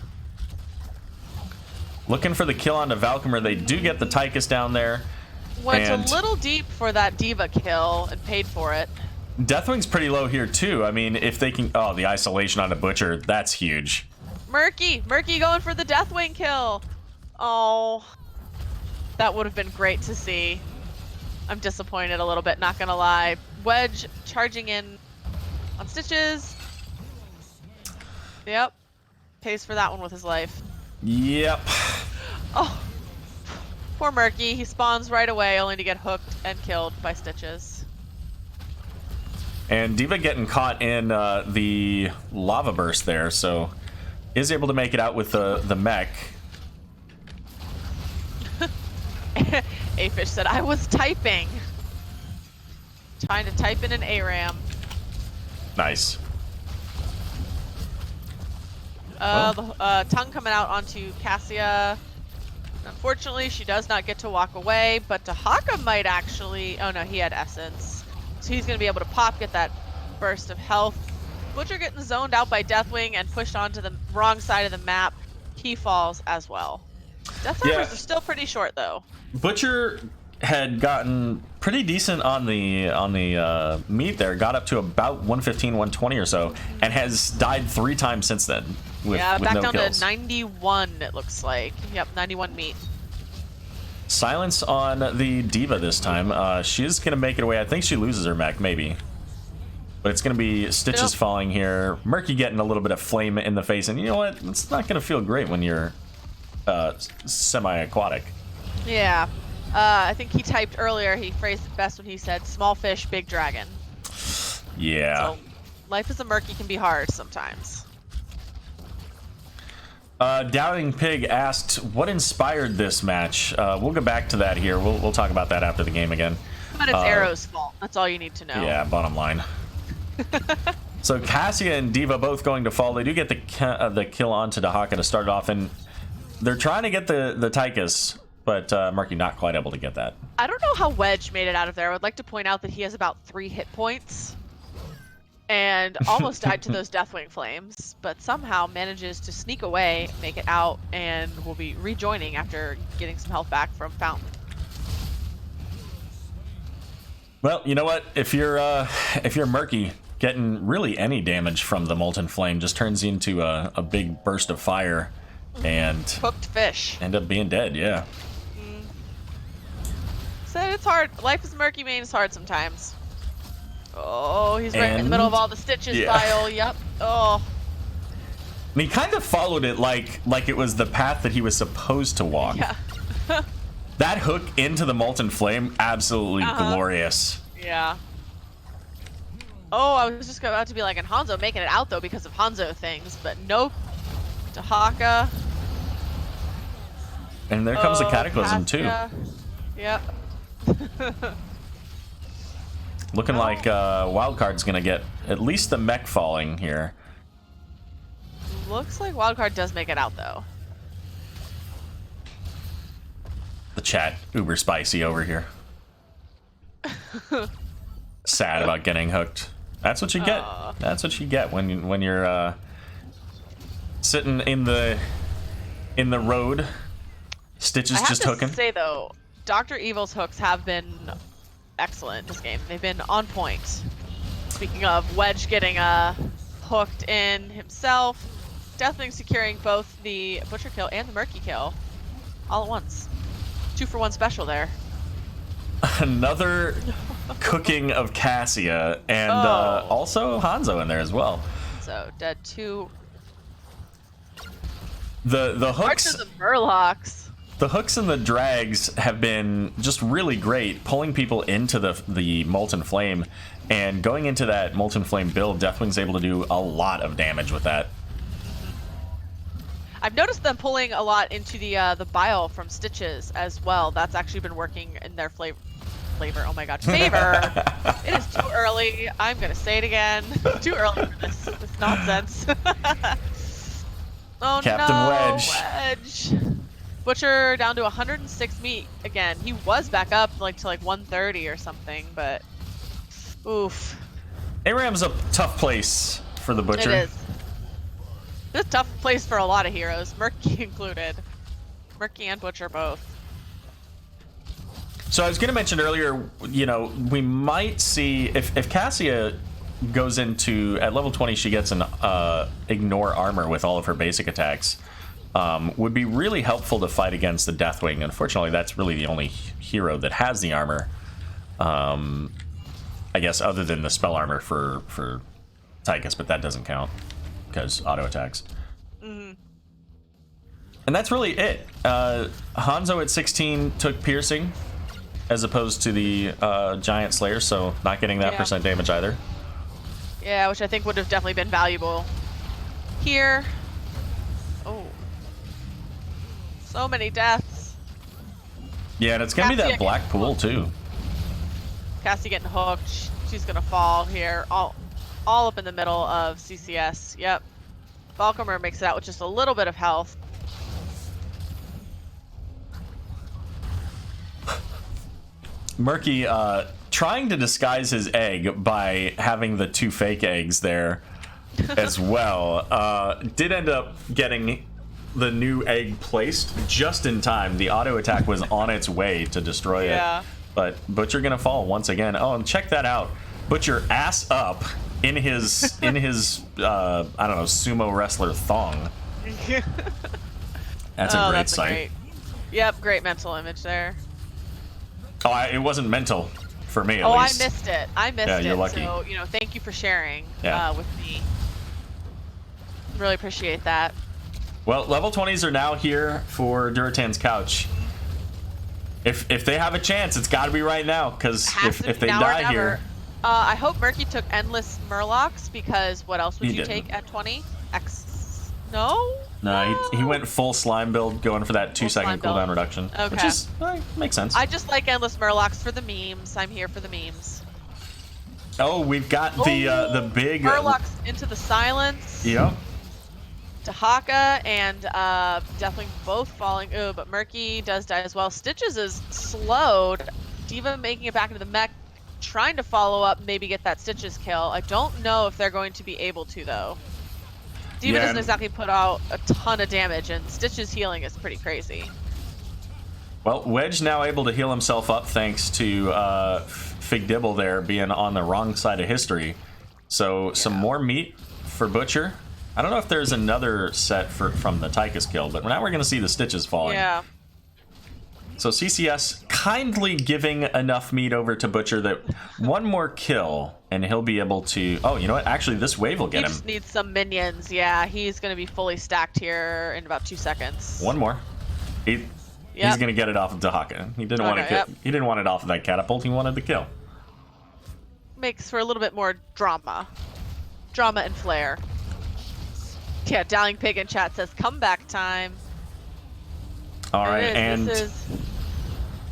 Looking for the kill onto Valkymer. They do get the Tychus down there. Went a little deep for that Diva kill and paid for it. Deathwing's pretty low here too. I mean, if they can... Oh, the isolation on a Butcher. That's huge. Murky going for the Deathwing kill. Oh, that would have been great to see. I'm disappointed a little bit, not gonna lie. Wedge charging in on Stitches. Yep. Pays for that one with his life. Yep. Oh, poor Murky. He spawns right away only to get hooked and killed by Stitches. And Diva getting caught in the lava burst there, so is able to make it out with the mech. A-Fish said, I was typing. Trying to type in an ARAM. Nice. The tongue coming out onto Cassia. Unfortunately, she does not get to walk away, but Dahaka might actually... Oh no, he had Essence. So he's going to be able to pop, get that burst of health. Butcher getting zoned out by Deathwing and pushed onto the wrong side of the map. He falls as well. Death timers are still pretty short though. Butcher had gotten pretty decent on the meat there, got up to about 115, 120 or so, and has died 3 times since then with back no down kills. to 91, it looks like. Yep, 91 meat. Silence on the D.Va this time. She is going to make it away. I think she loses her mech, maybe. But it's going to be Stitches falling here. Murky getting a little bit of flame in the face. And you know what? It's not going to feel great when you're semi-aquatic. Yeah. I think he typed earlier, he phrased it best when he said, small fish, big dragon. Yeah. So, life as a Murky can be hard sometimes. Doubting Pig asked, what inspired this match? We'll go back to that here. We'll talk about that after the game again. But it's Aero's fault. That's all you need to know. Yeah, bottom line. So Cassia and D.Va both going to fall. They do get the kill onto Dahaka to start it off, and they're trying to get the Tychus, but Murky not quite able to get that. I don't know how Wedge made it out of there. I would like to point out that he has about 3 hit points and almost died to those Deathwing Flames, but somehow manages to sneak away, make it out, and will be rejoining after getting some health back from Fountain. Well, you know what? If you're Murky, getting really any damage from the Molten Flame just turns you into a big burst of fire and Cooked fish. end up being dead, yeah. So it's hard. Life as a Murky main is hard sometimes. Oh, he's right in the middle of all the Stitches pile. Yep. Oh. And he kind of followed it like it was the path that he was supposed to walk. Yeah. That hook into the Molten Flame, absolutely glorious. Yeah. Oh, I was just about to be like, and Hanzo making it out though because of Hanzo things, but nope. Dahaka. And there comes a Cataclysm too. Yep. Looking like Wildcard's gonna get at least the mech falling here. Looks like Wildcard does make it out though. The chat uber spicy over here. Sad about getting hooked. That's what you get. That's what you get when you're sitting in the road. Stitches just hooking. I have to say though, Dr. Evil's hooks have been excellent this game. They've been on point. Speaking of, Wedge getting hooked in himself. Deathwing securing both the Butcher kill and the Murky kill all at once. 2-for-1 special there. Another cooking of Cassia and also Hanzo in there as well. So dead 2. The hooks. Parts of the Murlocs. The hooks and the drags have been just really great, pulling people into the Molten Flame, and going into that Molten Flame build, Deathwing's able to do a lot of damage with that. I've noticed them pulling a lot into the bile from Stitches as well. That's actually been working in their flavor. Oh my god, favor! It is too early. I'm gonna say it again. Too early for this nonsense. Oh Captain no, Wedge. Butcher down to 106 meat again. He was back up to like 130 or something, but oof. ARAM's a tough place for the Butcher. It is. It's a tough place for a lot of heroes, Murky included. Murky and Butcher both. So I was going to mention earlier, you know, we might see if Cassia goes into at level 20, she gets an ignore armor with all of her basic attacks. Would be really helpful to fight against the Deathwing. Unfortunately, that's really the only hero that has the armor. I guess other than the spell armor for Tychus, but that doesn't count because auto attacks. And that's really it. Hanzo at 16 took piercing as opposed to the Giant Slayer, so not getting that percent damage either. Yeah, which I think would have definitely been valuable here. Oh. So many deaths. Yeah, and it's going to be that black pool, too. Cassie getting hooked. She's going to fall here. All up in the middle of CCS. Yep. Valkymer makes it out with just a little bit of health. Murky trying to disguise his egg by having the 2 fake eggs there as well. Did end up getting the new egg placed just in time. The auto attack was on its way to destroy it. But Butcher gonna fall once again. Oh, and check that out. Butcher ass up in his I don't know, sumo wrestler thong. That's a great sight. Great. Yep, great mental image there. Oh, it wasn't mental for me at least. I missed it. I missed it. You're lucky. So, thank you for sharing Yeah. with me. Really appreciate that. Well, level 20s are now here for Durotan's couch. If they have a chance, it's got to be right now, because if they die here... I hope Murky took Endless Murlocs, because what else would you take at 20? No? No, he went full slime build, going for that 2-second cooldown reduction. Okay. Which is, makes sense. I just like Endless Murlocs for the memes. I'm here for the memes. Oh, we've got the big... Murlocs into the silence. Yep. Dahaka and definitely both falling. Oh, but Murky does die as well. Stitches is slowed. D.Va making it back into the mech, trying to follow up, maybe get that Stitches kill. I don't know if they're going to be able to, though. D.Va doesn't exactly put out a ton of damage, and Stitches healing is pretty crazy. Well, Wedge now able to heal himself up thanks to Fig Dibble there being on the wrong side of history. So some more meat for Butcher. I don't know if there's another set from the Tychus kill, but now we're going to see the Stitches falling. Yeah. So CCS kindly giving enough meat over to Butcher that one more kill, and he'll be able to... Oh, you know what? Actually, this wave will get him. He just needs some minions. Yeah, he's going to be fully stacked here in about 2 seconds. One more. He's going to get it off of Dahaka. He didn't want to. He didn't want it off of that catapult. He wanted the kill. Makes for a little bit more drama. Drama and flair. Yeah, Dowling Pig in chat says comeback time. All right, and this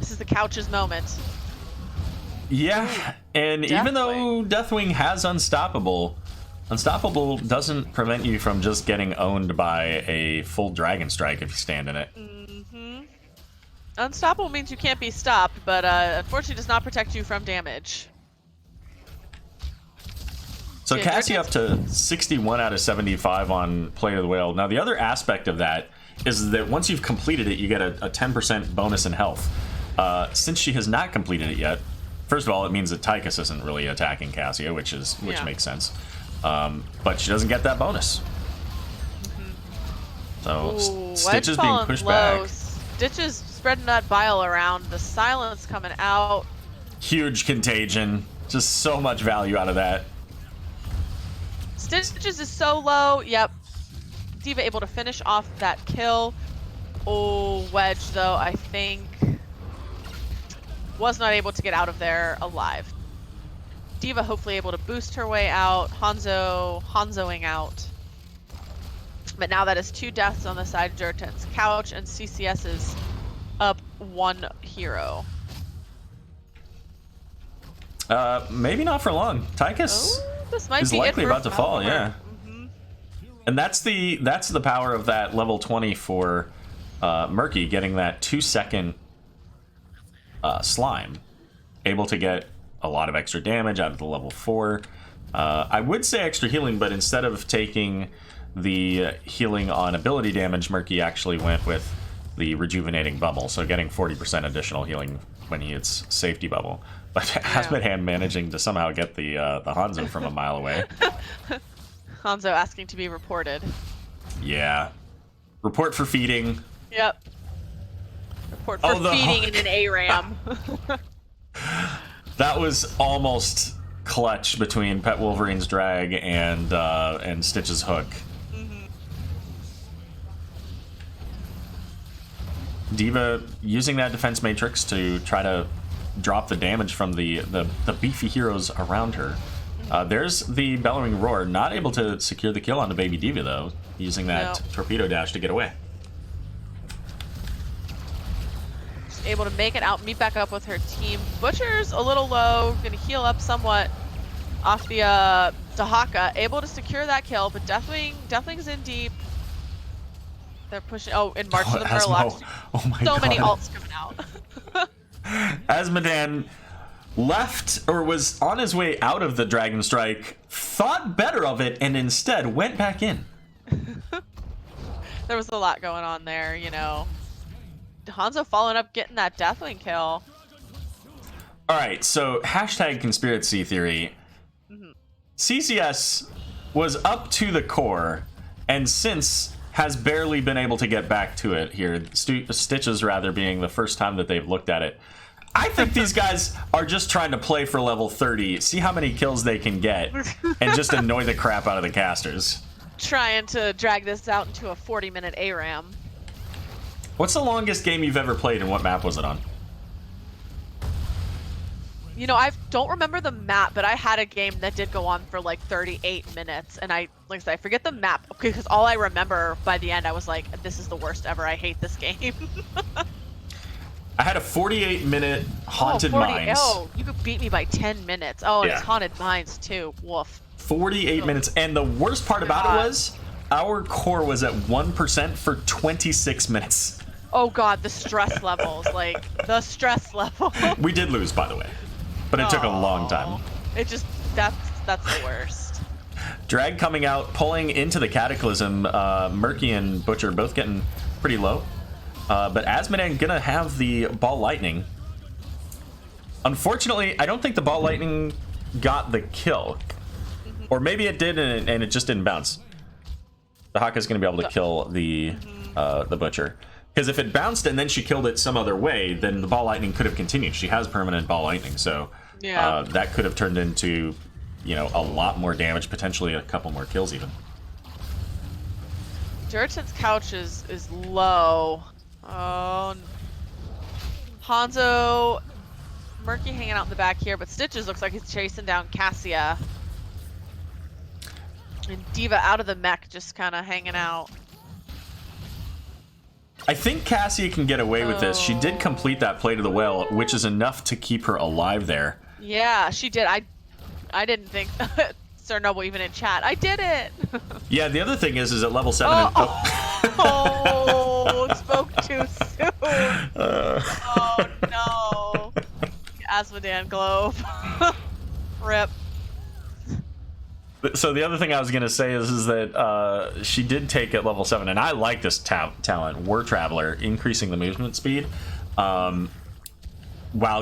is the couch's moment. Yeah, and even though Deathwing has Unstoppable doesn't prevent you from just getting owned by a full Dragon Strike if you stand in it. Unstoppable means you can't be stopped, but unfortunately does not protect you from damage. So Cassie up to 61 out of 75 on Play of the Whale. Now the other aspect of that is that once you've completed it, you get a 10% bonus in health. Since she has not completed it yet, first of all, it means that Tychus isn't really attacking Cassia, which makes sense. But she doesn't get that bonus. So Stitch is being pushed back. Stitch is spreading that bile around. The silence coming out. Huge contagion. Just so much value out of that. Stitches is so low. Yep. D.Va able to finish off that kill. Oh, Wedge, though, I think was not able to get out of there alive. D.Va hopefully able to boost her way out. Hanzoing out. But now that is 2 deaths on the side of Durotan's couch, and CCS is up 1 hero. Maybe not for long. Tychus is likely about to fall, yeah. And that's the power of that level 20 for Murky, getting that 2-second slime. Able to get a lot of extra damage out of the level 4. I would say extra healing, but instead of taking the healing on ability damage, Murky actually went with the rejuvenating bubble, so getting 40% additional healing when he hits safety bubble. But Hazmat managing to somehow get the Hanzo from a mile away. Hanzo asking to be reported. Yeah. Report for feeding. Yep. Report for feeding in an ARAM. That was almost clutch between Pet Wolverine's drag and Stitch's hook. D.Va using that defense matrix to try to drop the damage from the beefy heroes around her. There's the Bellowing Roar, not able to secure the kill on the baby D.Va though, using that torpedo dash to get away. Just able to make it out, meet back up with her team. Butcher's a little low, gonna heal up somewhat off the Dahaka, able to secure that kill, but Deathwing's in deep. They're pushing. Oh, in March of the Murlocs. Oh my god. So many ults coming out. Asmodan left, or was on his way out of the Dragon Strike, thought better of it, and instead went back in. there was a lot going on there, you know. Hanzo following up getting that Deathwing kill. All right, so hashtag conspiracy theory. CCS was up to the core, and since has barely been able to get back to it here. Stitches rather being the first time that they've looked at it. I think these guys are just trying to play for level 30, see how many kills they can get, and just annoy the crap out of the casters. Trying to drag this out into a 40-minute ARAM. What's the longest game you've ever played, and what map was it on? You know, I don't remember the map, but I had a game that did go on for like 38 minutes, and like I said, I forget the map, because all I remember by the end, I was like, this is the worst ever, I hate this game. I had a 48-minute Haunted Mines. Oh, you could beat me by 10 minutes. Oh, and Yeah. it's Haunted Mines too, woof. 48 minutes, and the worst part about it was, our core was at 1% for 26 minutes. Oh god, the stress levels, like, the stress level. We did lose, by the way, but it took a long time. It just, that's the worst. Drag coming out, pulling into the Cataclysm. Murky and Butcher both getting pretty low. But Asmodan gonna have the Ball Lightning. Unfortunately, I don't think the Ball Lightning got the kill. Or maybe it did and it just didn't bounce. The Haka's gonna be able to kill the Butcher. Because if it bounced and then she killed it some other way, then the Ball Lightning could have continued. She has permanent Ball Lightning, so Yeah. that could have turned into, you know, a lot more damage, potentially a couple more kills even. Durotan's couch is low. Oh, Hanzo, Murky hanging out in the back here, but Stitches looks like he's chasing down Cassia. And Diva out of the mech, just kind of hanging out. I think Cassia can get away with this. She did complete that play to the well, which is enough to keep her alive there. Yeah, she did. I didn't think Sir Noble even in chat. I did it. Yeah, the other thing is at level 7... Oh, spoke too soon. Oh no. Asmodan Globe. Rip. So the other thing I was going to say is that she did take at level 7, and I like this talent, War Traveler, increasing the movement speed while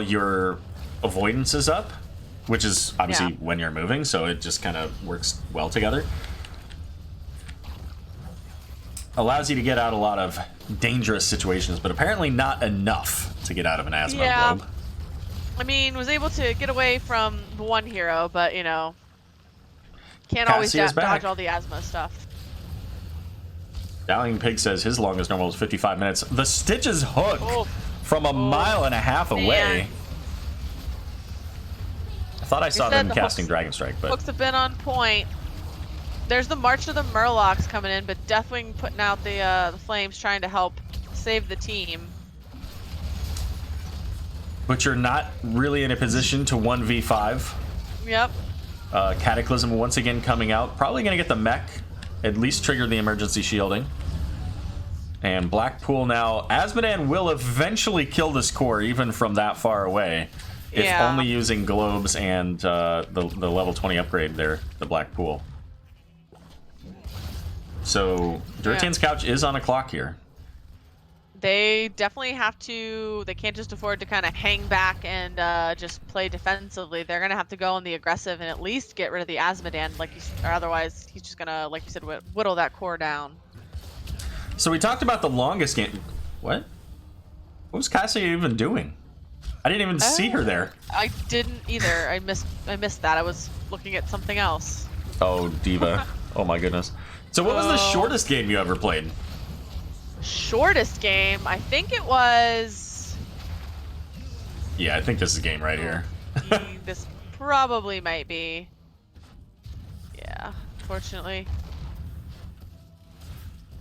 your avoidance is up, which is obviously when you're moving, so it just kind of works well together. Allows you to get out a lot of dangerous situations, but apparently not enough to get out of an Asmo Globe. I mean, was able to get away from the one hero, but you know, can't Cassia's always back. dodge all the Asmo stuff. Dallying Pig says his longest normal is 55 minutes. The Stitches hook from a mile and a half away. I thought I saw them casting Dragon Strike, but Hooks have been on point. There's the March of the Murlocs coming in, but Deathwing putting out the flames, trying to help save the team. but you're not really in a position to 1v5. Yep. Cataclysm once again coming out. Probably going to get the mech. At least trigger the emergency shielding. And Blackpool now. Asmodan will eventually kill this core even from that far away. If only using globes and the level 20 upgrade there, the Blackpool. So Durotan's couch is on a clock here. They definitely have to, they can't just afford to kind of hang back and just play defensively. They're going to have to go on the aggressive and at least get rid of the Asmodan, or otherwise he's just going to, like you said, whittle that core down. So we talked about the longest game. What? What was Cassia even doing? I didn't even see her there. I didn't either. I missed that. I was looking at something else. Oh, Diva. Oh my goodness. So what was the shortest game you ever played? Shortest game? I think it was... Yeah, I think this is a game right here. This probably might be. Yeah, unfortunately.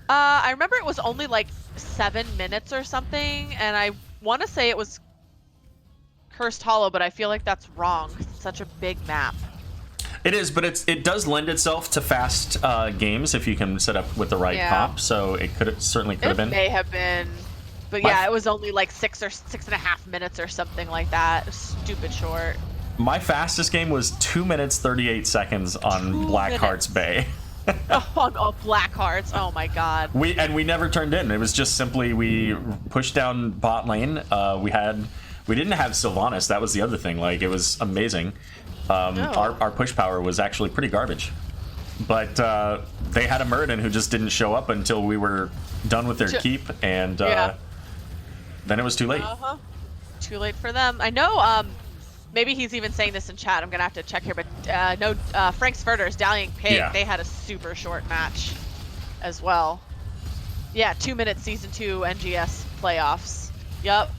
I remember it was only like 7 minutes or something, and I want to say it was Cursed Hollow, but I feel like that's wrong. It's such a big map. It is, but it does lend itself to fast games if you can set up with the right comp. So it certainly could have been. It may have been, but yeah, it was only like 6 or 6.5 minutes or something like that. Stupid short. My fastest game was 2 minutes 38 seconds on Blackheart's Bay. Oh, black hearts. Oh my god. We never turned in. It was just simply we pushed down bot lane. We didn't have Sylvanas. That was the other thing. Like, it was amazing. Our push power was actually pretty garbage. But they had a Muradin who just didn't show up until we were done with their keep, and then it was too late. Too late for them. I know. Maybe he's even saying this in chat. I'm gonna have to check here, but no. Frank Sverder's Dallying Pig. They had a super short match, as well. Yeah, 2 minutes Season 2 NGS playoffs. Yup.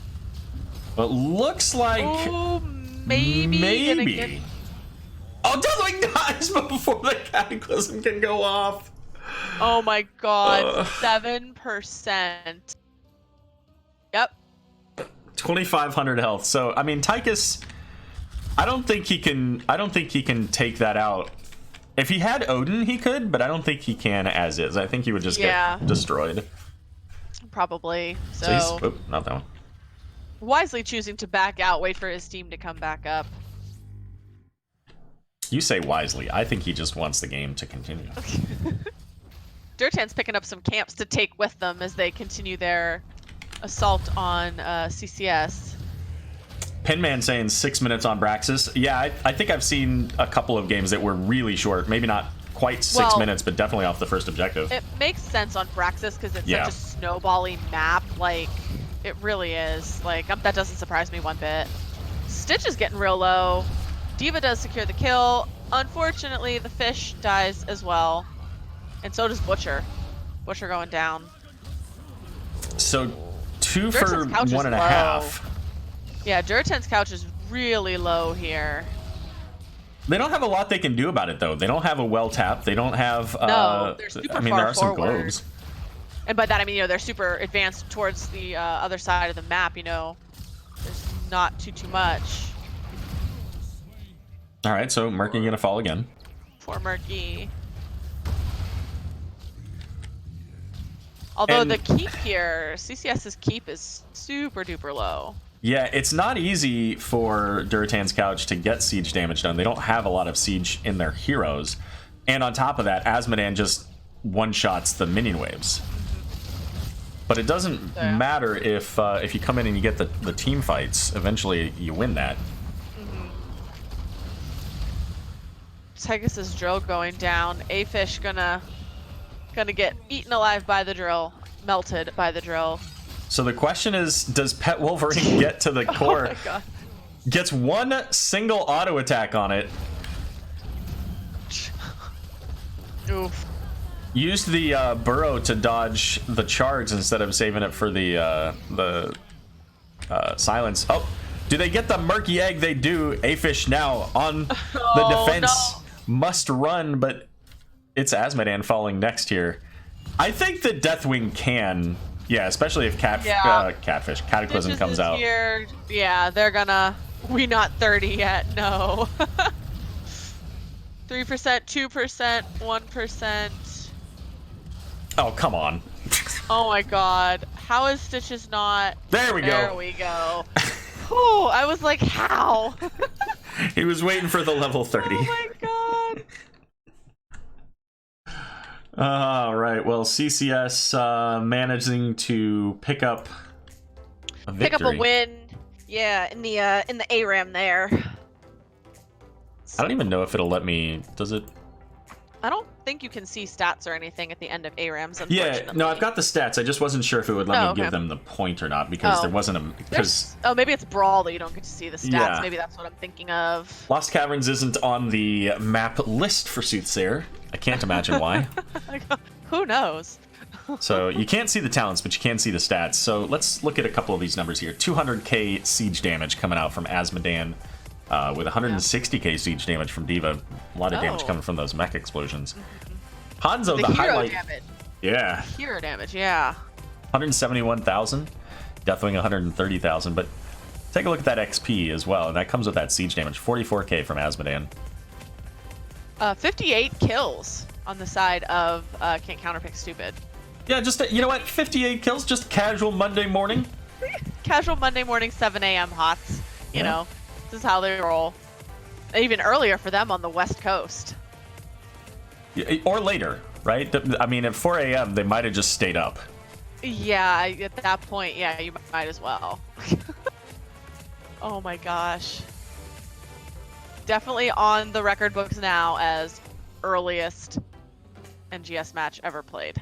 But looks like maybe. Oh, Deathwing dies before the Cataclysm can go off. Oh my god, 7%. Yep. 2,500 health. So I mean, Tychus, I don't think he can take that out. If he had Odin, he could, but I don't think he can as is. I think he would just get destroyed. Probably. So he's, not that one. Wisely choosing to back out, wait for his team to come back up. You say wisely. I think he just wants the game to continue. Durotan's picking up some camps to take with them as they continue their assault on CCS. Pinman saying 6 minutes on Braxis. Yeah, I think I've seen a couple of games that were really short. Maybe not quite 6 minutes, but definitely off the first objective. It makes sense on Braxis because it's such a snowbally map. Like, it really is. Like, that doesn't surprise me one bit. Stitch is getting real low. D.Va does secure the kill. Unfortunately, the fish dies as well. And so does Butcher. Butcher going down. So 2 for 1.5. Yeah, Durotan's couch is really low here. They don't have a lot they can do about it, though. They don't have a well tap. They don't have. No, they're super there far are some forward. globes. And by that I mean, they're super advanced towards the other side of the map. There's not too much. All right, so Murky gonna fall again. Poor Murky. Although the keep here, CCS's keep is super duper low. Yeah, it's not easy for Durotan's couch to get siege damage done. They don't have a lot of siege in their heroes. And on top of that, Azmodan just one-shots the minion waves. But it doesn't matter if you come in and you get the team fights. Eventually, you win that. Tychus's drill going down. A-Fish gonna get eaten alive by the drill. Melted by the drill. So the question is, does Pet Wolverine get to the core? Oh my god. Gets one single auto attack on it. Oof. Used the burrow to dodge the charge instead of saving it for the silence. Oh, do they get the murky egg? They do. A-Fish now on the defense. No. Must run, but it's Azmodan falling next here. I think that Deathwing can. Yeah, especially if Cataclysm comes out. Here. Yeah, they're gonna. We not 30 yet. No. 3%, 2%, 1%. Oh, come on. Oh my god. How is Stitches not? There we go. There we go. Oh, I was like, how? He was waiting for the level 30. Oh my god. All right. Well, CCS managing to pick up a victory. Pick up a win. Yeah, in the ARAM there. I don't even know if it'll let me. Does it? I don't think you can see stats or anything at the end of ARAMs. Unfortunately. Yeah. No, I've got the stats. I just wasn't sure if it would let me give them the point or not because there wasn't a. Because maybe it's Brawl that you don't get to see the stats. Yeah. Maybe that's what I'm thinking of. Lost Caverns isn't on the map list for Soothsayer. I can't imagine why. Who knows? So you can't see the talents, but you can see the stats. So let's look at a couple of these numbers here. 200k siege damage coming out from Azmodan, with 160k siege damage from D.Va. A lot of damage coming from those mech explosions. Hanzo, the hero highlight. Damage. Yeah. Hero damage, yeah. 171,000. Deathwing 130,000. But take a look at that XP as well, and that comes with that siege damage. 44k from Azmodan. 58 kills on the side of Can't Counterpick Stupid. Yeah, just, you know what? 58 kills, just casual Monday morning. Casual Monday morning, 7 a.m. hots. You know, this is how they roll. Even earlier for them on the West Coast. Or later, right? I mean, at 4 a.m., they might have just stayed up. Yeah, at that point, yeah, you might as well. Oh my gosh. Definitely on the record books now as earliest NGS match ever played.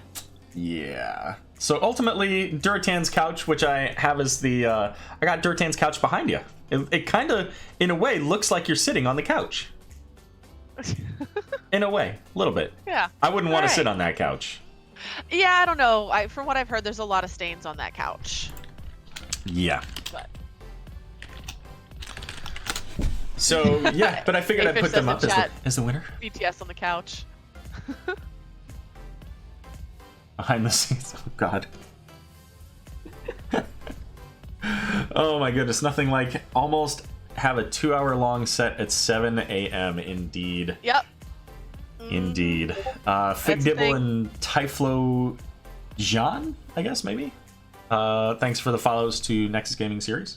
Yeah. So ultimately, Durotan's couch, which I have as the... I got Durotan's couch behind you. It kind of, in a way, looks like you're sitting on the couch. In a way. A little bit. Yeah. I wouldn't want to sit on that couch. Yeah, I don't know. From what I've heard, there's a lot of stains on that couch. Yeah. But... So, yeah, but I figured I'd put them up as the winner. BTS on the couch. Behind the scenes. Oh, God. Oh, my goodness. Nothing like almost have a 2-hour-long set at 7 a.m. Indeed. Yep. Indeed. Fig Dibble and Typhlo Jean, I guess, maybe? Thanks for the follows to Nexus Gaming Series.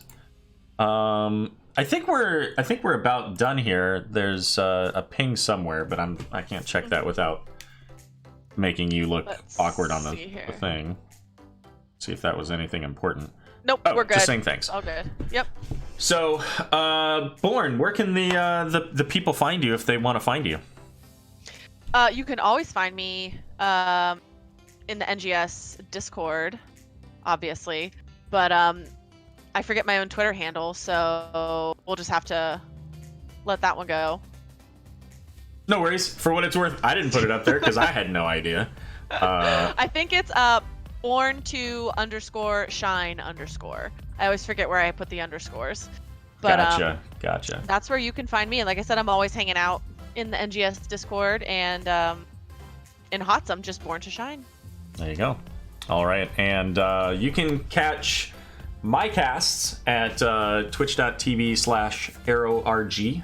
I think we're about done here. There's a ping somewhere, but I can't check that without making you look awkward on the thing. See if that was anything important. Nope, we're good. Just saying thanks. All good. Yep. So, Born, where can the people find you if they want to find you? You can always find me in the NGS Discord, obviously, but I forget my own Twitter handle, so we'll just have to let that one go. No worries. For what it's worth, I didn't put it up there because I had no idea. I think it's born_shine_. I always forget where I put the underscores. But, Gotcha. That's where you can find me. And like I said, I'm always hanging out in the NGS Discord, and in HOTS, I'm just born to shine. There you go. All right. And you can catch my casts at twitch.tv/AeroRG.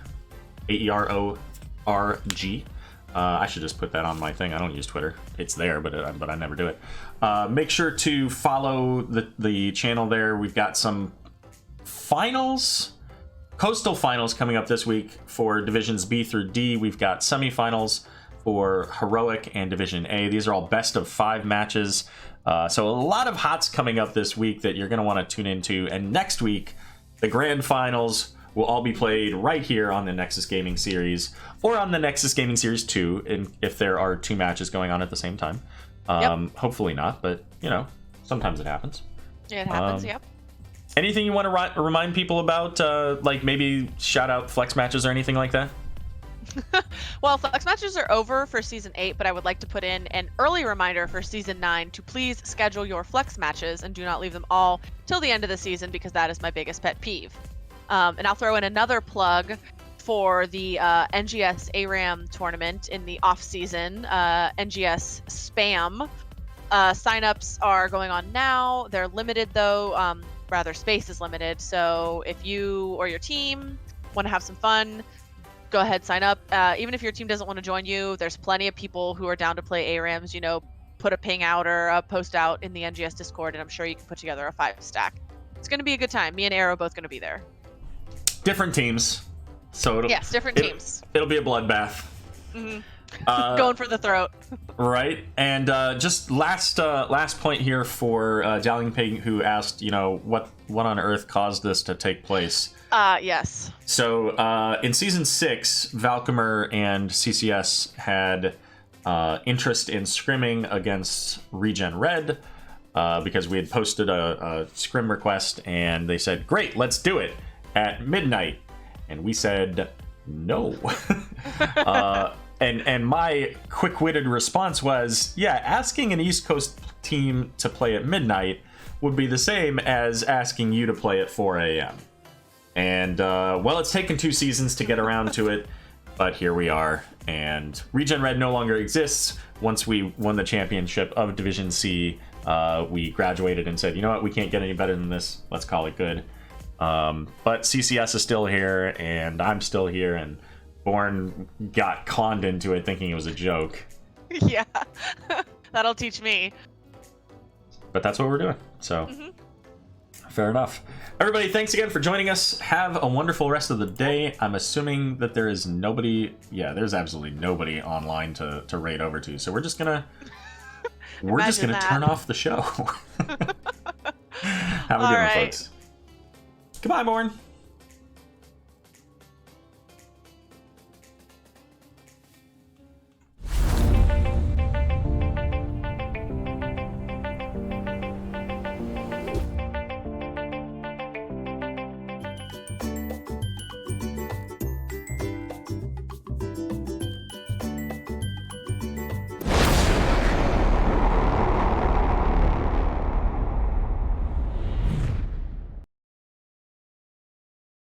AERORG. I should just put that on my thing. I don't use Twitter. It's there, but I never do it. Make sure to follow the channel there. We've got some finals, coastal finals coming up this week for divisions B through D. We've got semifinals for heroic and division A. These are all best of 5 matches. So a lot of HOTS coming up this week that you're going to want to tune into. And next week, the grand finals will all be played right here on the Nexus Gaming Series, or on the Nexus Gaming Series 2, if there are 2 matches going on at the same time. Yep. Hopefully not, but, sometimes it happens. It happens, yep. Anything you want to remind people about, like maybe shout out flex matches or anything like that? Well, flex matches are over for Season 8, but I would like to put in an early reminder for Season 9 to please schedule your flex matches and do not leave them all till the end of the season, because that is my biggest pet peeve. And I'll throw in another plug for the NGS ARAM tournament in the off-season, NGS Spam. Sign-ups are going on now. They're limited, though. Rather, space is limited. So if you or your team want to have some fun, go ahead, sign up. Even if your team doesn't want to join you, there's plenty of people who are down to play ARAMs. Put a ping out or a post out in the NGS Discord, and I'm sure you can put together a 5-stack. It's going to be a good time. Me and Aero are both going to be there. Different teams, so different teams. It'll be a bloodbath. Mm-hmm. Going for the throat. Right, and just last point here for Dowling Pig, who asked, what on earth caused this to take place. Yes. So in season 6, Valkymer and CCS had interest in scrimming against Regen Red because we had posted a scrim request, and they said, "Great, let's do it." At midnight, and we said no. And my quick-witted response was, yeah, asking an East Coast team to play at midnight would be the same as asking you to play at 4 a.m. And it's taken 2 seasons to get around to it, but here we are. And Regen Red no longer exists. Once we won the championship of Division C, we graduated and said, you know what, we can't get any better than this. Let's call it good. But CCS is still here, and I'm still here, and Born got conned into it thinking it was a joke. Yeah, that'll teach me. But that's what we're doing, so Fair enough. Everybody, thanks again for joining us. Have a wonderful rest of the day. I'm assuming that there is nobody... Yeah, there's absolutely nobody online to raid over to. So we're just gonna... We're just gonna turn off the show. Have a good one, folks. Goodbye, Born.